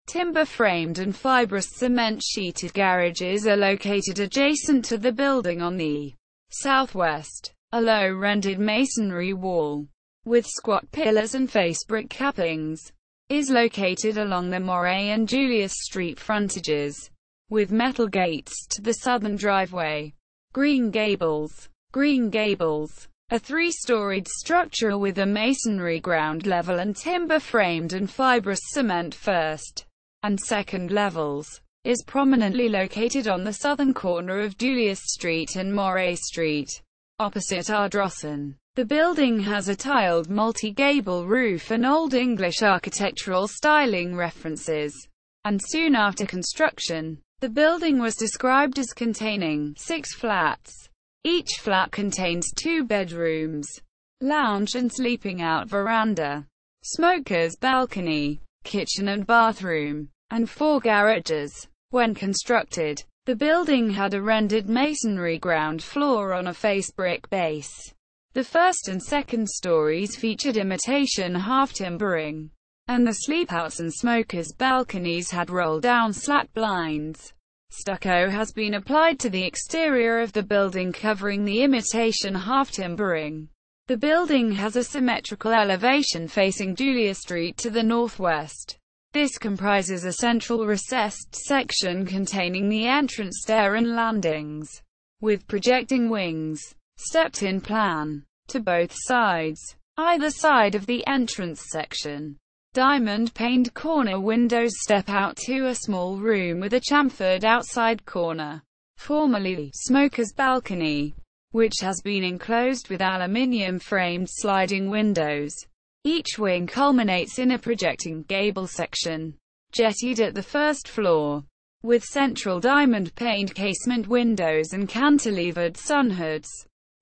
Timber-framed and fibrous cement-sheeted garages are located adjacent to the building on the southwest. A low rendered masonry wall, with squat pillars and face brick cappings, is located along the Moray and Julius Street frontages, with metal gates to the southern driveway. Green Gables. Green Gables, a three-storied structure with a masonry ground level and timber-framed and fibrous cement first and second levels, is prominently located on the southern corner of Julius Street and Moray Street, opposite Ardrossan. The building has a tiled multi-gable roof and Old English architectural styling references, and soon after construction, the building was described as containing 6 flats. Each flat contains 2 bedrooms, lounge and sleeping out veranda, smoker's balcony, kitchen and bathroom, and 4 garages. When constructed, the building had a rendered masonry ground floor on a face brick base. The first and second stories featured imitation half-timbering, and the sleepouts and smokers' balconies had roll-down slat blinds. Stucco has been applied to the exterior of the building covering the imitation half-timbering. The building has a symmetrical elevation facing Julius Street to the northwest. This comprises a central recessed section containing the entrance stair and landings, with projecting wings, stepped-in plan, to both sides. Either side of the entrance section, diamond-paned corner windows step out to a small room with a chamfered outside corner, formerly smoker's balcony, which has been enclosed with aluminium-framed sliding windows. Each wing culminates in a projecting gable section, jettied at the first floor, with central diamond-paned casement windows and cantilevered sunhoods,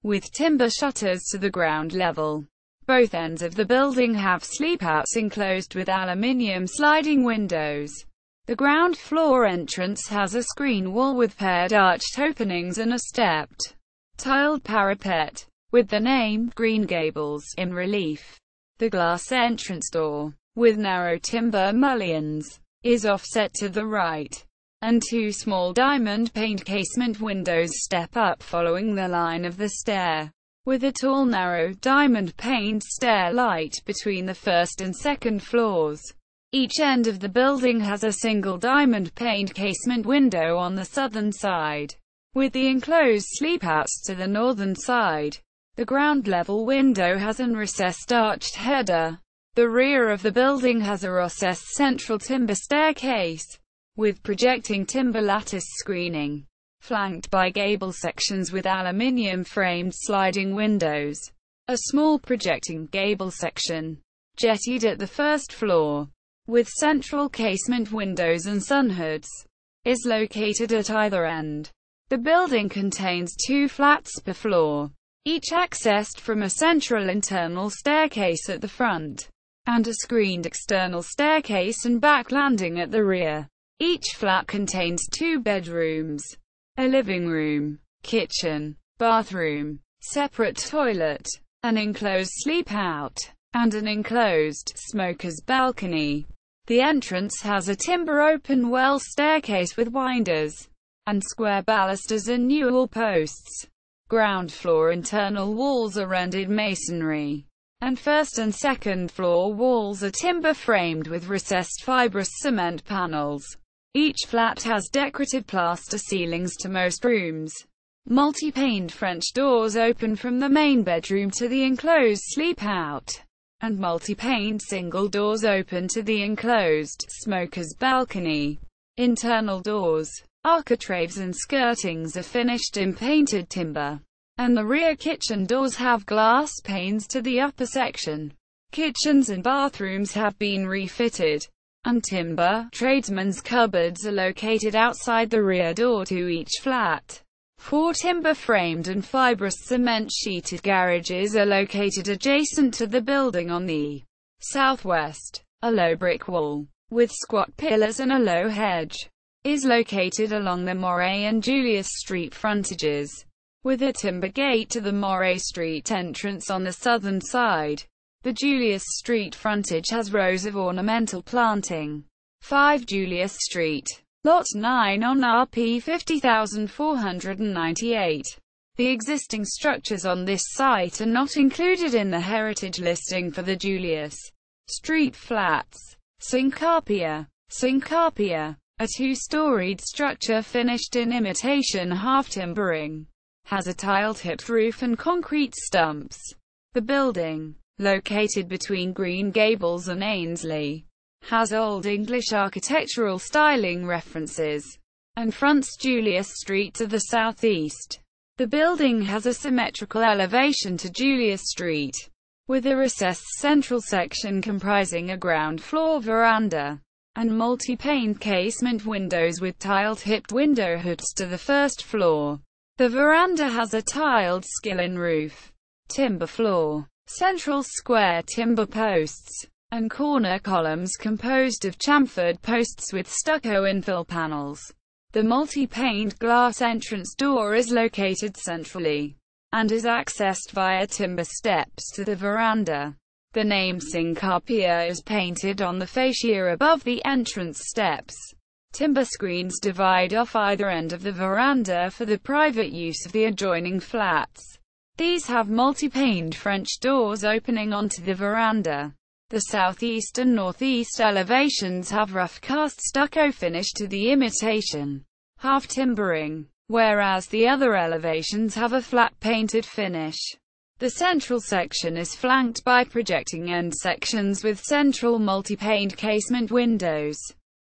with timber shutters to the ground level. Both ends of the building have sleepouts enclosed with aluminium sliding windows. The ground floor entrance has a screen wall with paired arched openings and a stepped, tiled parapet, with the name Green Gables in relief. The glass entrance door, with narrow timber mullions, is offset to the right, and 2 small diamond-paned casement windows step up following the line of the stair, with a tall narrow diamond-paned stair light between the first and second floors. Each end of the building has a single diamond-paned casement window on the southern side, with the enclosed sleepouts to the northern side. The ground-level window has an recessed arched header. The rear of the building has a recessed central timber staircase, with projecting timber lattice screening, flanked by gable sections with aluminium-framed sliding windows. A small projecting gable section, jettied at the first floor, with central casement windows and sunhoods, is located at either end. The building contains 2 flats per floor, each accessed from a central internal staircase at the front, and a screened external staircase and back landing at the rear. Each flat contains 2 bedrooms, a living room, kitchen, bathroom, separate toilet, an enclosed sleepout, and an enclosed smoker's balcony. The entrance has a timber open well staircase with winders, and square balusters and newel posts. Ground floor internal walls are rendered masonry, and first and second floor walls are timber framed with recessed fibrous cement panels. Each flat has decorative plaster ceilings to most rooms. Multi-paned French doors open from the main bedroom to the enclosed sleepout, and multi-paned single doors open to the enclosed smoker's balcony. Internal doors, architraves and skirtings are finished in painted timber, and the rear kitchen doors have glass panes to the upper section. Kitchens and bathrooms have been refitted. and timber. Tradesmen's cupboards are located outside the rear door to each flat. 4 timber-framed and fibrous cement-sheeted garages are located adjacent to the building on the southwest. A low brick wall, with squat pillars and a low hedge, is located along the Moray and Julius Street frontages, with a timber gate to the Moray Street entrance on the southern side. The Julius Street frontage has rows of ornamental planting. 5 Julius Street, Lot 9 on RP 50498. The existing structures on this site are not included in the heritage listing for the Julius Street Flats. Syncarpia. Syncarpia, a 2-storied structure finished in imitation half-timbering, has a tiled-hipped roof and concrete stumps. The building, located between Green Gables and Ainslie, has Old English architectural styling references, and fronts Julius Street to the southeast. The building has a symmetrical elevation to Julius Street, with a recessed central section comprising a ground-floor veranda, and multi-paned casement windows with tiled-hipped window hoods to the first floor. The veranda has a tiled skillet roof, timber floor, central square timber posts, and corner columns composed of chamfered posts with stucco infill panels. The multi-paned glass entrance door is located centrally, and is accessed via timber steps to the veranda. The name Syncarpia is painted on the fascia above the entrance steps. Timber screens divide off either end of the veranda for the private use of the adjoining flats. These have multi-paned French doors opening onto the veranda. The southeast and northeast elevations have rough cast stucco finish to the imitation half-timbering, whereas the other elevations have a flat painted finish. The central section is flanked by projecting end sections with central multi-paned casement windows,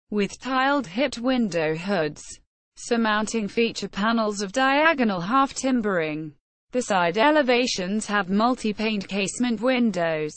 with tiled hipped window hoods, surmounting feature panels of diagonal half-timbering. The side elevations have multi-paned casement windows,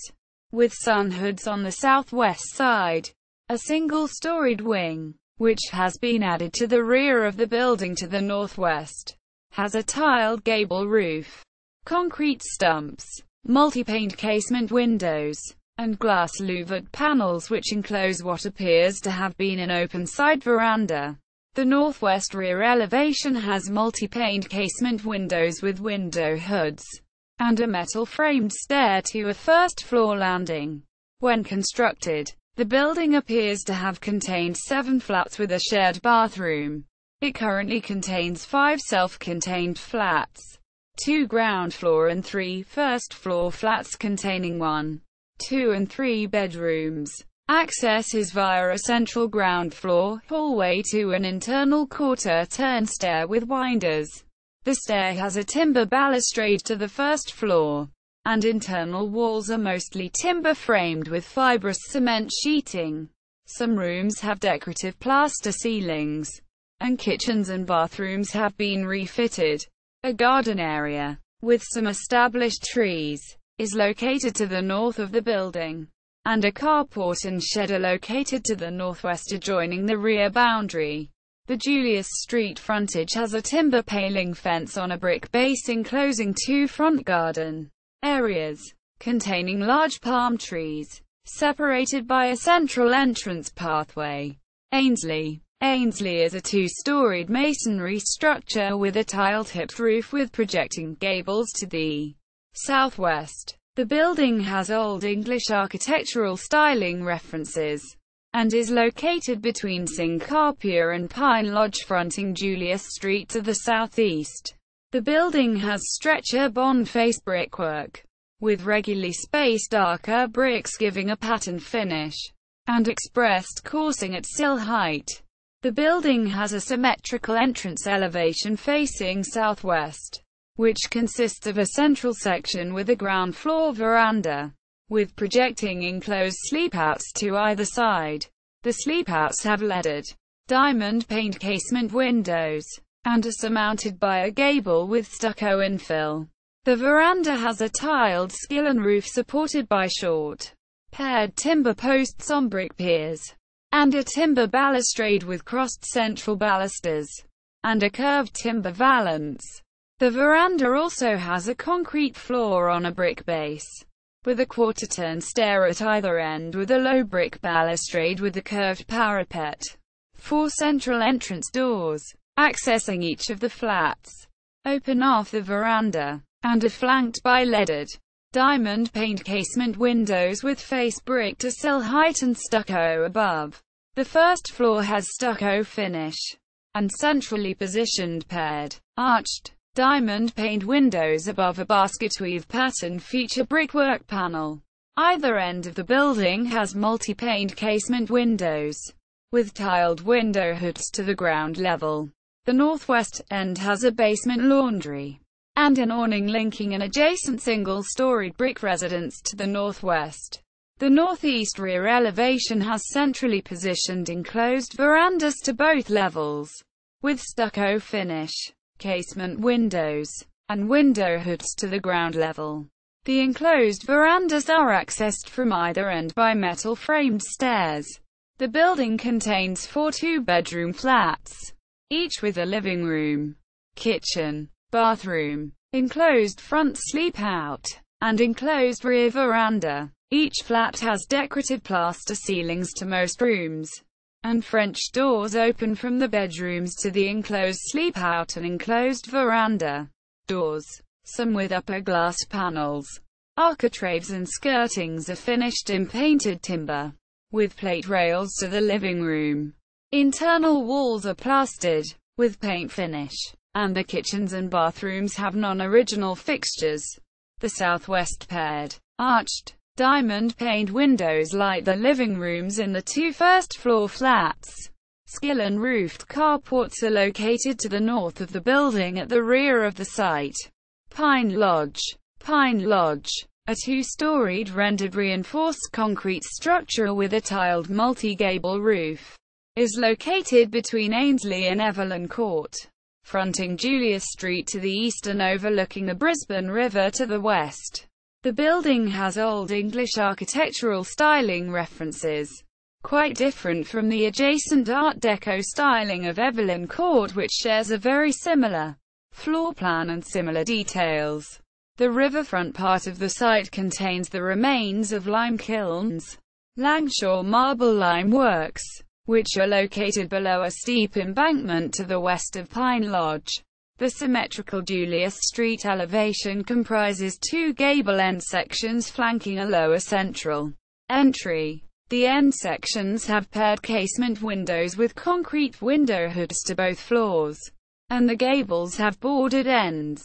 with sun hoods on the southwest side. A single-storied wing, which has been added to the rear of the building to the northwest, has a tiled gable roof, concrete stumps, multi-paned casement windows, and glass louvered panels which enclose what appears to have been an open side veranda. The northwest rear elevation has multi-paned casement windows with window hoods, and a metal-framed stair to a first-floor landing. When constructed, the building appears to have contained 7 flats with a shared bathroom. It currently contains 5 self-contained flats, 2 ground floor and 3 first-floor flats containing 1, 2 and 3 bedrooms. Access is via a central ground floor hallway to an internal quarter turn stair with winders. The stair has a timber balustrade to the first floor, and internal walls are mostly timber framed with fibrous cement sheeting. Some rooms have decorative plaster ceilings, and kitchens and bathrooms have been refitted. A garden area, with some established trees, is located to the north of the building, and a carport and shed are located to the northwest adjoining the rear boundary. The Julius Street frontage has a timber paling fence on a brick base enclosing 2 front garden areas, containing large palm trees, separated by a central entrance pathway. Ainslie. Ainslie is a 2-storied masonry structure with a tiled-hipped roof with projecting gables to the southwest. The building has Old English architectural styling references, and is located between Syncarpia and Pine Lodge fronting Julius Street to the southeast. The building has stretcher bond face brickwork, with regularly spaced darker bricks giving a patterned finish, and expressed coursing at sill height. The building has a symmetrical entrance elevation facing southwest, which consists of a central section with a ground floor veranda, with projecting enclosed sleepouts to either side. The sleepouts have leaded, diamond-paned casement windows, and are surmounted by a gable with stucco infill. The veranda has a tiled skillet roof supported by short, paired timber posts on brick piers. and a timber balustrade with crossed central balusters, and a curved timber valance. The veranda also has a concrete floor on a brick base, with a quarter-turn stair at either end with a low brick balustrade with a curved parapet. 4 central entrance doors, accessing each of the flats, open off the veranda, and are flanked by leaded, diamond-paned casement windows with face brick to sill height and stucco above. The first floor has stucco finish, and centrally positioned paired, arched, diamond-paned windows above a basket-weave pattern feature brickwork panel. Either end of the building has multi-paned casement windows, with tiled window hoods to the ground level. The northwest end has a basement laundry, and an awning linking an adjacent single-storied brick residence to the northwest. The northeast rear elevation has centrally positioned enclosed verandas to both levels, with stucco finish, casement windows, and window hoods to the ground level. The enclosed verandas are accessed from either end by metal-framed stairs. The building contains 4 two-bedroom flats, each with a living room, kitchen, bathroom, enclosed front sleep-out, and enclosed rear veranda. Each flat has decorative plaster ceilings to most rooms, and French doors open from the bedrooms to the enclosed sleep-out and enclosed veranda doors, some with upper glass panels. Architraves and skirtings are finished in painted timber, with plate rails to the living room. Internal walls are plastered, with paint finish, and the kitchens and bathrooms have non-original fixtures. The southwest paired, arched, diamond-paned windows light the living rooms in the 2 first-floor flats. Skillen-roofed carports are located to the north of the building at the rear of the site. Pine Lodge, a 2-storied rendered reinforced concrete structure with a tiled multi-gable roof, is located between Ainslie and Evelyn Court, fronting Julius Street to the east and overlooking the Brisbane River to the west. The building has Old English architectural styling references, quite different from the adjacent Art Deco styling of Evelyn Court, which shares a very similar floor plan and similar details. The riverfront part of the site contains the remains of lime kilns, Langshaw Marble Lime Works, which are located below a steep embankment to the west of Pine Lodge. The symmetrical Julius Street elevation comprises 2 gable end sections flanking a lower central entry. The end sections have paired casement windows with concrete window hoods to both floors, and the gables have boarded ends.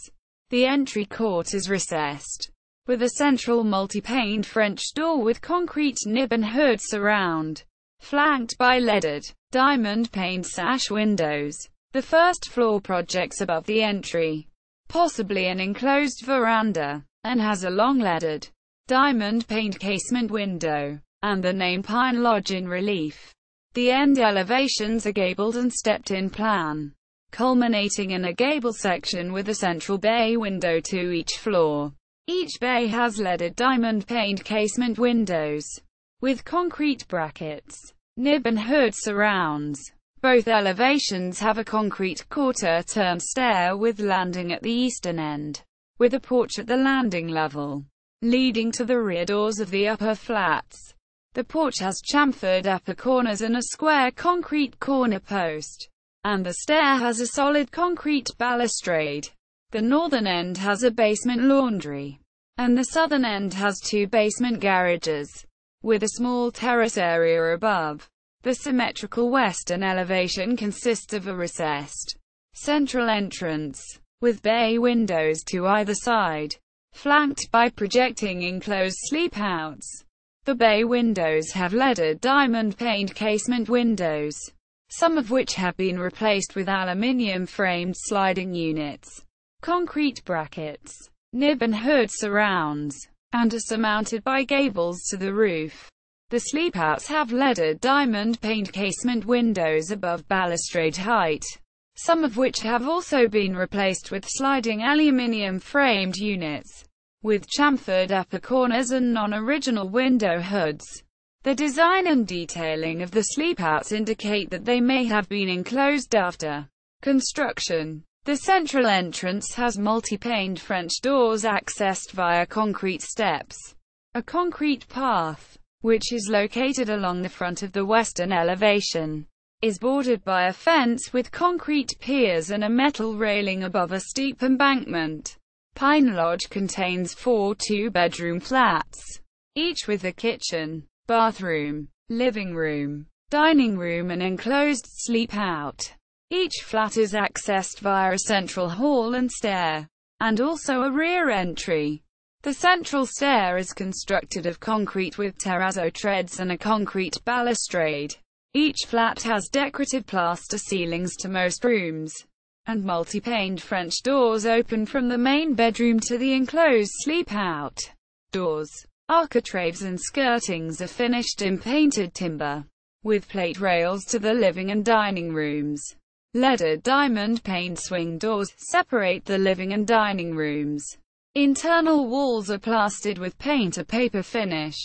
The entry court is recessed, with a central multi-paned French door with concrete nib and hood surround, flanked by leaded, diamond-paned sash windows. The first floor projects above the entry, possibly an enclosed veranda, and has a long leaded, diamond-paned casement window, and the name Pine Lodge in relief. The end elevations are gabled and stepped-in plan, culminating in a gable section with a central bay window to each floor. Each bay has leaded diamond-paned casement windows, with concrete brackets, nib and hood surrounds. Both elevations have a concrete quarter-turn stair with landing at the eastern end, with a porch at the landing level, leading to the rear doors of the upper flats. The porch has chamfered upper corners and a square concrete corner post, and the stair has a solid concrete balustrade. The northern end has a basement laundry, and the southern end has 2 basement garages, with a small terrace area above. The symmetrical western elevation consists of a recessed central entrance, with bay windows to either side, flanked by projecting enclosed sleep-outs. The bay windows have leaded diamond-paned casement windows, some of which have been replaced with aluminium-framed sliding units, concrete brackets, nib and hood surrounds, and are surmounted by gables to the roof. The sleep-outs have leaded diamond-paned casement windows above balustrade height, some of which have also been replaced with sliding aluminium-framed units, with chamfered upper corners and non-original window hoods. The design and detailing of the sleepouts indicate that they may have been enclosed after construction. The central entrance has multi-paned French doors accessed via concrete steps. A concrete path, which is located along the front of the western elevation, is bordered by a fence with concrete piers and a metal railing above a steep embankment. Pine Lodge contains 4 two-bedroom flats, each with a kitchen, bathroom, living room, dining room and enclosed sleep-out. Each flat is accessed via a central hall and stair, and also a rear entry. The central stair is constructed of concrete with terrazzo treads and a concrete balustrade. Each flat has decorative plaster ceilings to most rooms, and multi-paned French doors open from the main bedroom to the enclosed sleep-out. Doors, architraves and skirtings are finished in painted timber, with plate rails to the living and dining rooms. Leaded diamond-paned swing doors separate the living and dining rooms. Internal walls are plastered with paint or paper finish,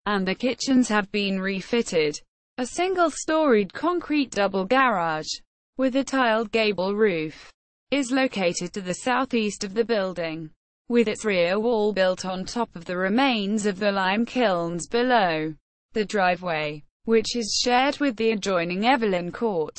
and the kitchens have been refitted. A single-storied concrete double garage, with a tiled gable roof, is located to the southeast of the building, with its rear wall built on top of the remains of the lime kilns below. The driveway, which is shared with the adjoining Evelyn Court,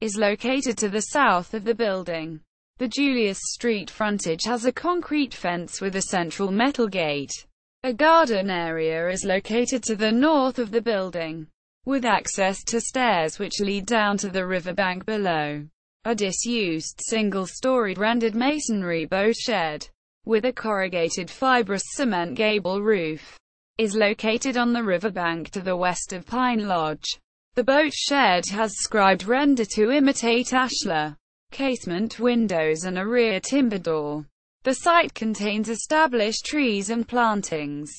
is located to the south of the building. The Julius Street frontage has a concrete fence with a central metal gate. A garden area is located to the north of the building, with access to stairs which lead down to the riverbank below. A disused single-storied rendered masonry boat shed, with a corrugated fibrous cement gable roof, is located on the riverbank to the west of Pine Lodge. The boat shed has scribed render to imitate ashlar, casement windows and a rear timber door. The site contains established trees and plantings.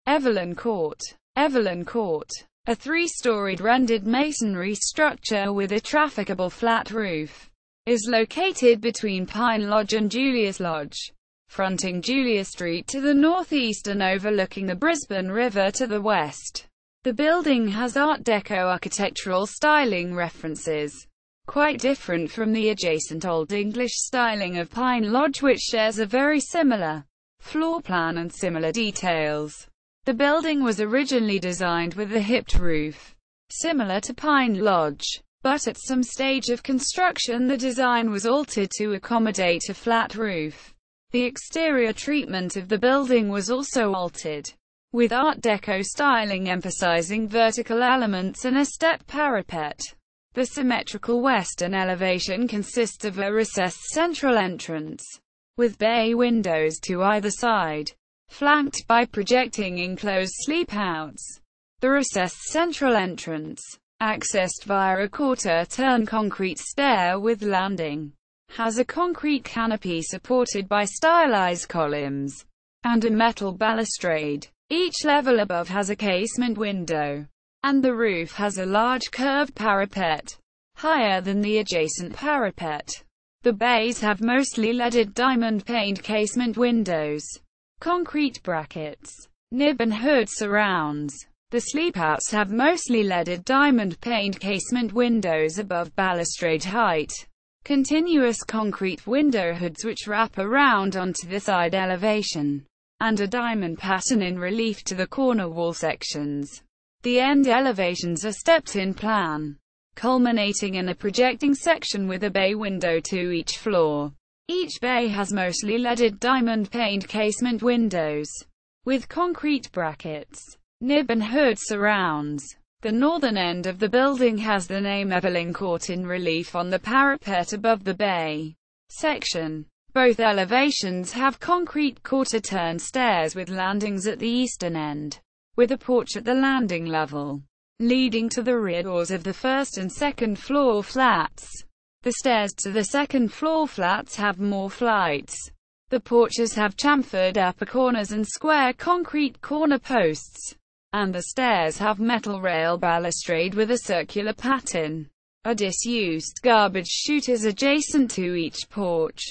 Evelyn Court. Evelyn Court, a 3-storied rendered masonry structure with a trafficable flat roof, is located between Pine Lodge and Julius Lodge, fronting Julius Street to the northeast and overlooking the Brisbane River to the west. The building has Art Deco architectural styling references, quite different from the adjacent Old English styling of Pine Lodge, which shares a very similar floor plan and similar details. The building was originally designed with a hipped roof, similar to Pine Lodge, but at some stage of construction the design was altered to accommodate a flat roof. The exterior treatment of the building was also altered, with Art Deco styling emphasizing vertical elements and a step parapet. The symmetrical western elevation consists of a recessed central entrance, with bay windows to either side, flanked by projecting enclosed sleepouts. The recessed central entrance, accessed via a quarter-turn concrete stair with landing, has a concrete canopy supported by stylized columns, and a metal balustrade. Each level above has a casement window, and the roof has a large curved parapet, higher than the adjacent parapet. The bays have mostly leaded diamond-paned casement windows, concrete brackets, nib and hood surrounds. The sleepouts have mostly leaded diamond-paned casement windows above balustrade height, continuous concrete window hoods which wrap around onto the side elevation, and a diamond pattern in relief to the corner wall sections. The end elevations are stepped in plan, culminating in a projecting section with a bay window to each floor. Each bay has mostly leaded diamond-paned casement windows, with concrete brackets, nib and hood surrounds. The northern end of the building has the name Evelyn Court in relief on the parapet above the bay section. Both elevations have concrete quarter-turn stairs with landings at the eastern end, with a porch at the landing level, leading to the rear doors of the first and second floor flats. The stairs to the second floor flats have more flights. The porches have chamfered upper corners and square concrete corner posts, and the stairs have metal rail balustrade with a circular pattern. A disused garbage chute is adjacent to each porch.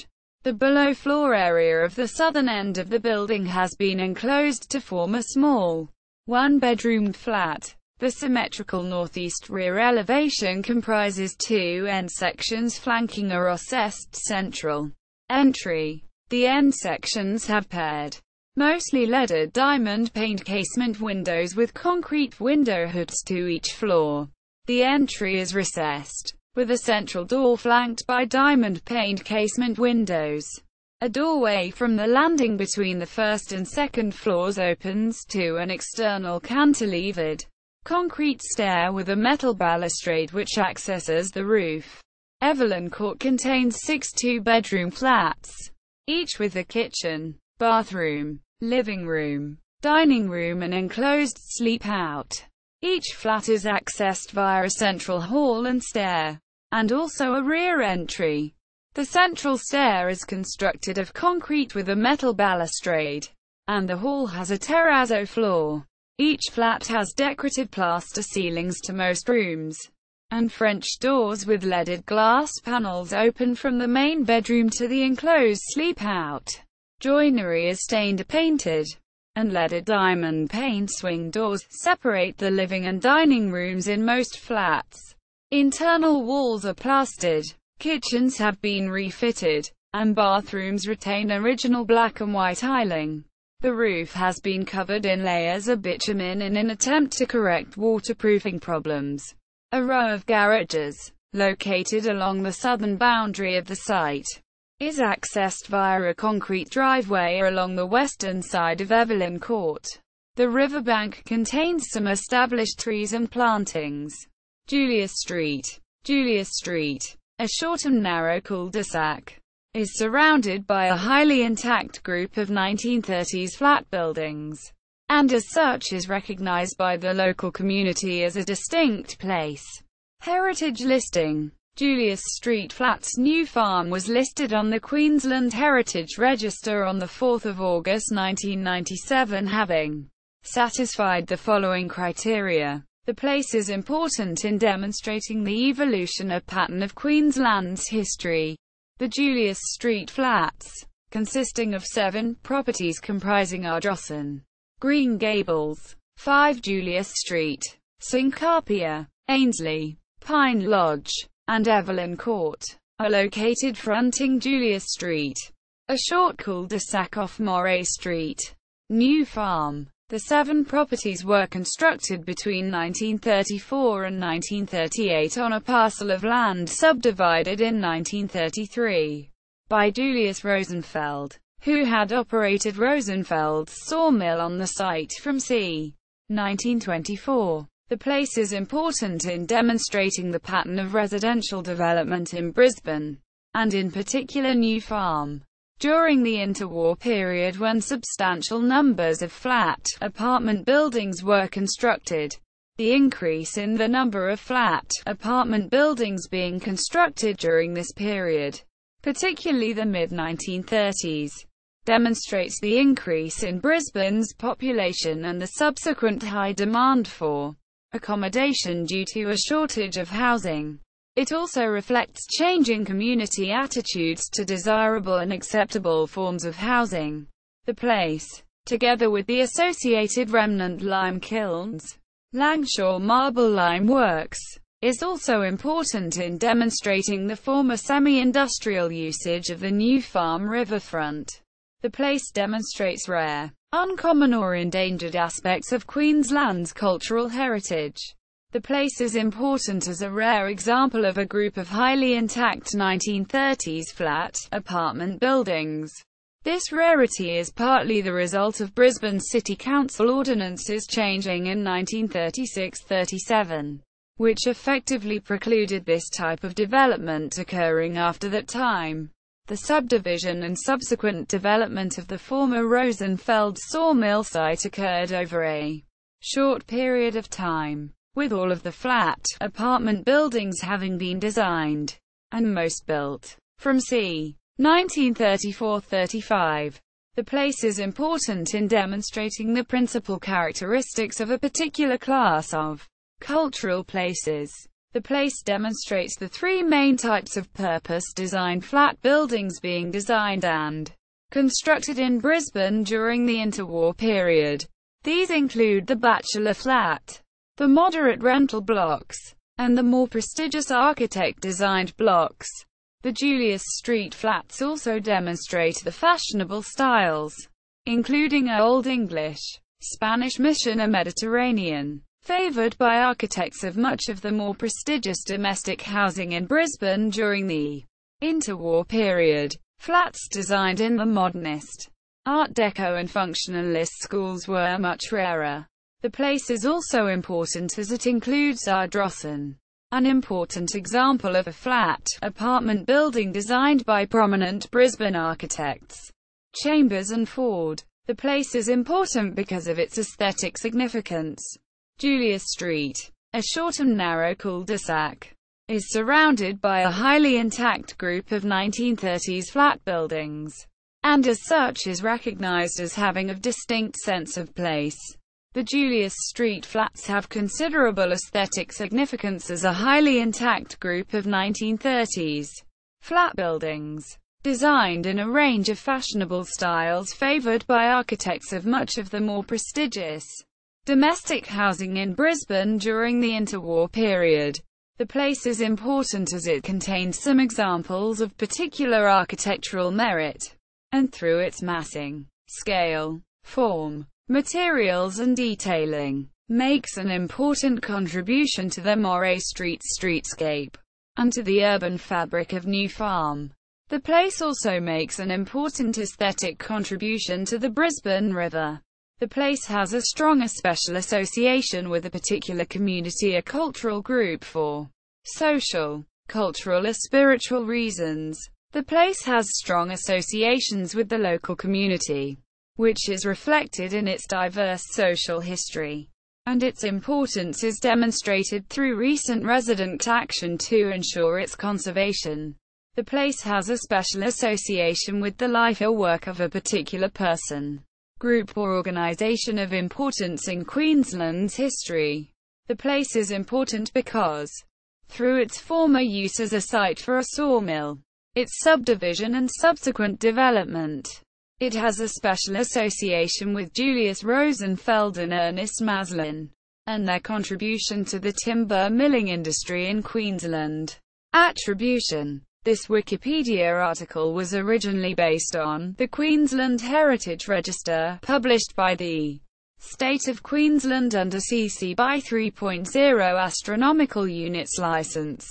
The below-floor area of the southern end of the building has been enclosed to form a small, one-bedroom flat. The symmetrical northeast rear elevation comprises two end sections flanking a recessed central entry. The end sections have paired, mostly leaded diamond-paned casement windows with concrete window hoods to each floor. The entry is recessed, with a central door flanked by diamond-paned casement windows. A doorway from the landing between the first and second floors opens to an external cantilevered concrete stair with a metal balustrade which accesses the roof. Evelyn Court contains 6 two-bedroom flats, each with a kitchen, bathroom, living room, dining room and enclosed sleep-out. Each flat is accessed via a central hall and stair, and also a rear entry. The central stair is constructed of concrete with a metal balustrade, and the hall has a terrazzo floor. Each flat has decorative plaster ceilings to most rooms, and French doors with leaded glass panels open from the main bedroom to the enclosed sleep-out. Joinery is stained painted, and leaded diamond-paned swing doors separate the living and dining rooms in most flats. Internal walls are plastered, kitchens have been refitted, and bathrooms retain original black and white tiling. The roof has been covered in layers of bitumen in an attempt to correct waterproofing problems. A row of garages, located along the southern boundary of the site, is accessed via a concrete driveway along the western side of Evelyn Court. The riverbank contains some established trees and plantings. Julius Street, a short and narrow cul-de-sac, is surrounded by a highly intact group of 1930s flat buildings, and as such is recognized by the local community as a distinct place. Heritage listing. Julius Street Flats new farm was listed on the Queensland Heritage Register on 4 August 1997 having satisfied the following criteria. The place is important in demonstrating the evolution of pattern of Queensland's history. The Julius Street Flats, consisting of 7 properties comprising Ardrossan, Green Gables, 5 Julius Street, Syncarpia, Ainslie, Pine Lodge, and Evelyn Court, are located fronting Julius Street, a short cul-de-sac off Moray Street. New farm. The 7 properties were constructed between 1934 and 1938 on a parcel of land subdivided in 1933 by Julius Rosenfeld, who had operated Rosenfeld's sawmill on the site from c. 1924. The place is important in demonstrating the pattern of residential development in Brisbane, and in particular New Farm. During the interwar period when substantial numbers of flat, apartment buildings were constructed, the increase in the number of flat, apartment buildings being constructed during this period, particularly the mid-1930s, demonstrates the increase in Brisbane's population and the subsequent high demand for accommodation due to a shortage of housing. It also reflects changing community attitudes to desirable and acceptable forms of housing. The place, together with the associated remnant lime kilns, Langshaw marble lime works, is also important in demonstrating the former semi-industrial usage of the New Farm riverfront. The place demonstrates rare, uncommon or endangered aspects of Queensland's cultural heritage. The place is important as a rare example of a group of highly intact 1930s flat, apartment buildings. This rarity is partly the result of Brisbane City Council ordinances changing in 1936-37, which effectively precluded this type of development occurring after that time. The subdivision and subsequent development of the former Rosenfeld sawmill site occurred over a short period of time, with all of the flat, apartment buildings having been designed, and most built, from c. 1934-35. The place is important in demonstrating the principal characteristics of a particular class of cultural places. The place demonstrates the 3 main types of purpose-designed flat buildings being designed and constructed in Brisbane during the interwar period. These include the bachelor flat, the moderate rental blocks, and the more prestigious architect-designed blocks. The Julius Street Flats also demonstrate the fashionable styles, including Old English, Spanish Mission and Mediterranean, favoured by architects of much of the more prestigious domestic housing in Brisbane during the interwar period. Flats designed in the modernist, Art Deco and functionalist schools were much rarer. The place is also important as it includes Ardrossan, an important example of a flat, apartment building designed by prominent Brisbane architects, Chambers and Ford. The place is important because of its aesthetic significance. Julius Street, a short and narrow cul-de-sac, is surrounded by a highly intact group of 1930s flat buildings, and as such is recognized as having a distinct sense of place. The Julius Street Flats have considerable aesthetic significance as a highly intact group of 1930s flat buildings, designed in a range of fashionable styles favoured by architects of much of the more prestigious domestic housing in Brisbane during the interwar period. The place is important as it contains some examples of particular architectural merit, and through its massing, scale, form, materials and detailing, makes an important contribution to the Moray Street streetscape, and to the urban fabric of New Farm. The place also makes an important aesthetic contribution to the Brisbane River. The place has a strong special association with a particular community or cultural group for social, cultural or spiritual reasons. The place has strong associations with the local community, which is reflected in its diverse social history, and its importance is demonstrated through recent resident action to ensure its conservation. The place has a special association with the life or work of a particular person, group or organisation of importance in Queensland's history. The place is important because, through its former use as a site for a sawmill, its subdivision and subsequent development, it has a special association with Julius Rosenfeld and Ernest Maslin, and their contribution to the timber milling industry in Queensland. Attribution. This Wikipedia article was originally based on the Queensland Heritage Register, published by the State of Queensland under CC by 3.0 Astronomical Units License.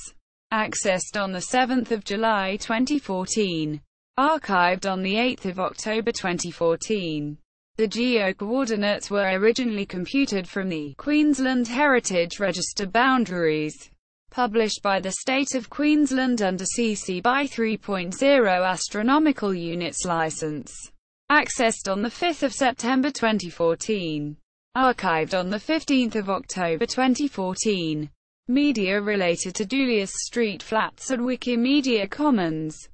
Accessed on 7 July 2014. Archived on 8 October 2014. The geo-coordinates were originally computed from the Queensland Heritage Register boundaries, published by the State of Queensland under CC by 3.0 Astronomical Units License. Accessed on 5 September 2014. Archived on 15 October 2014. Media related to Julius Street Flats at Wikimedia Commons.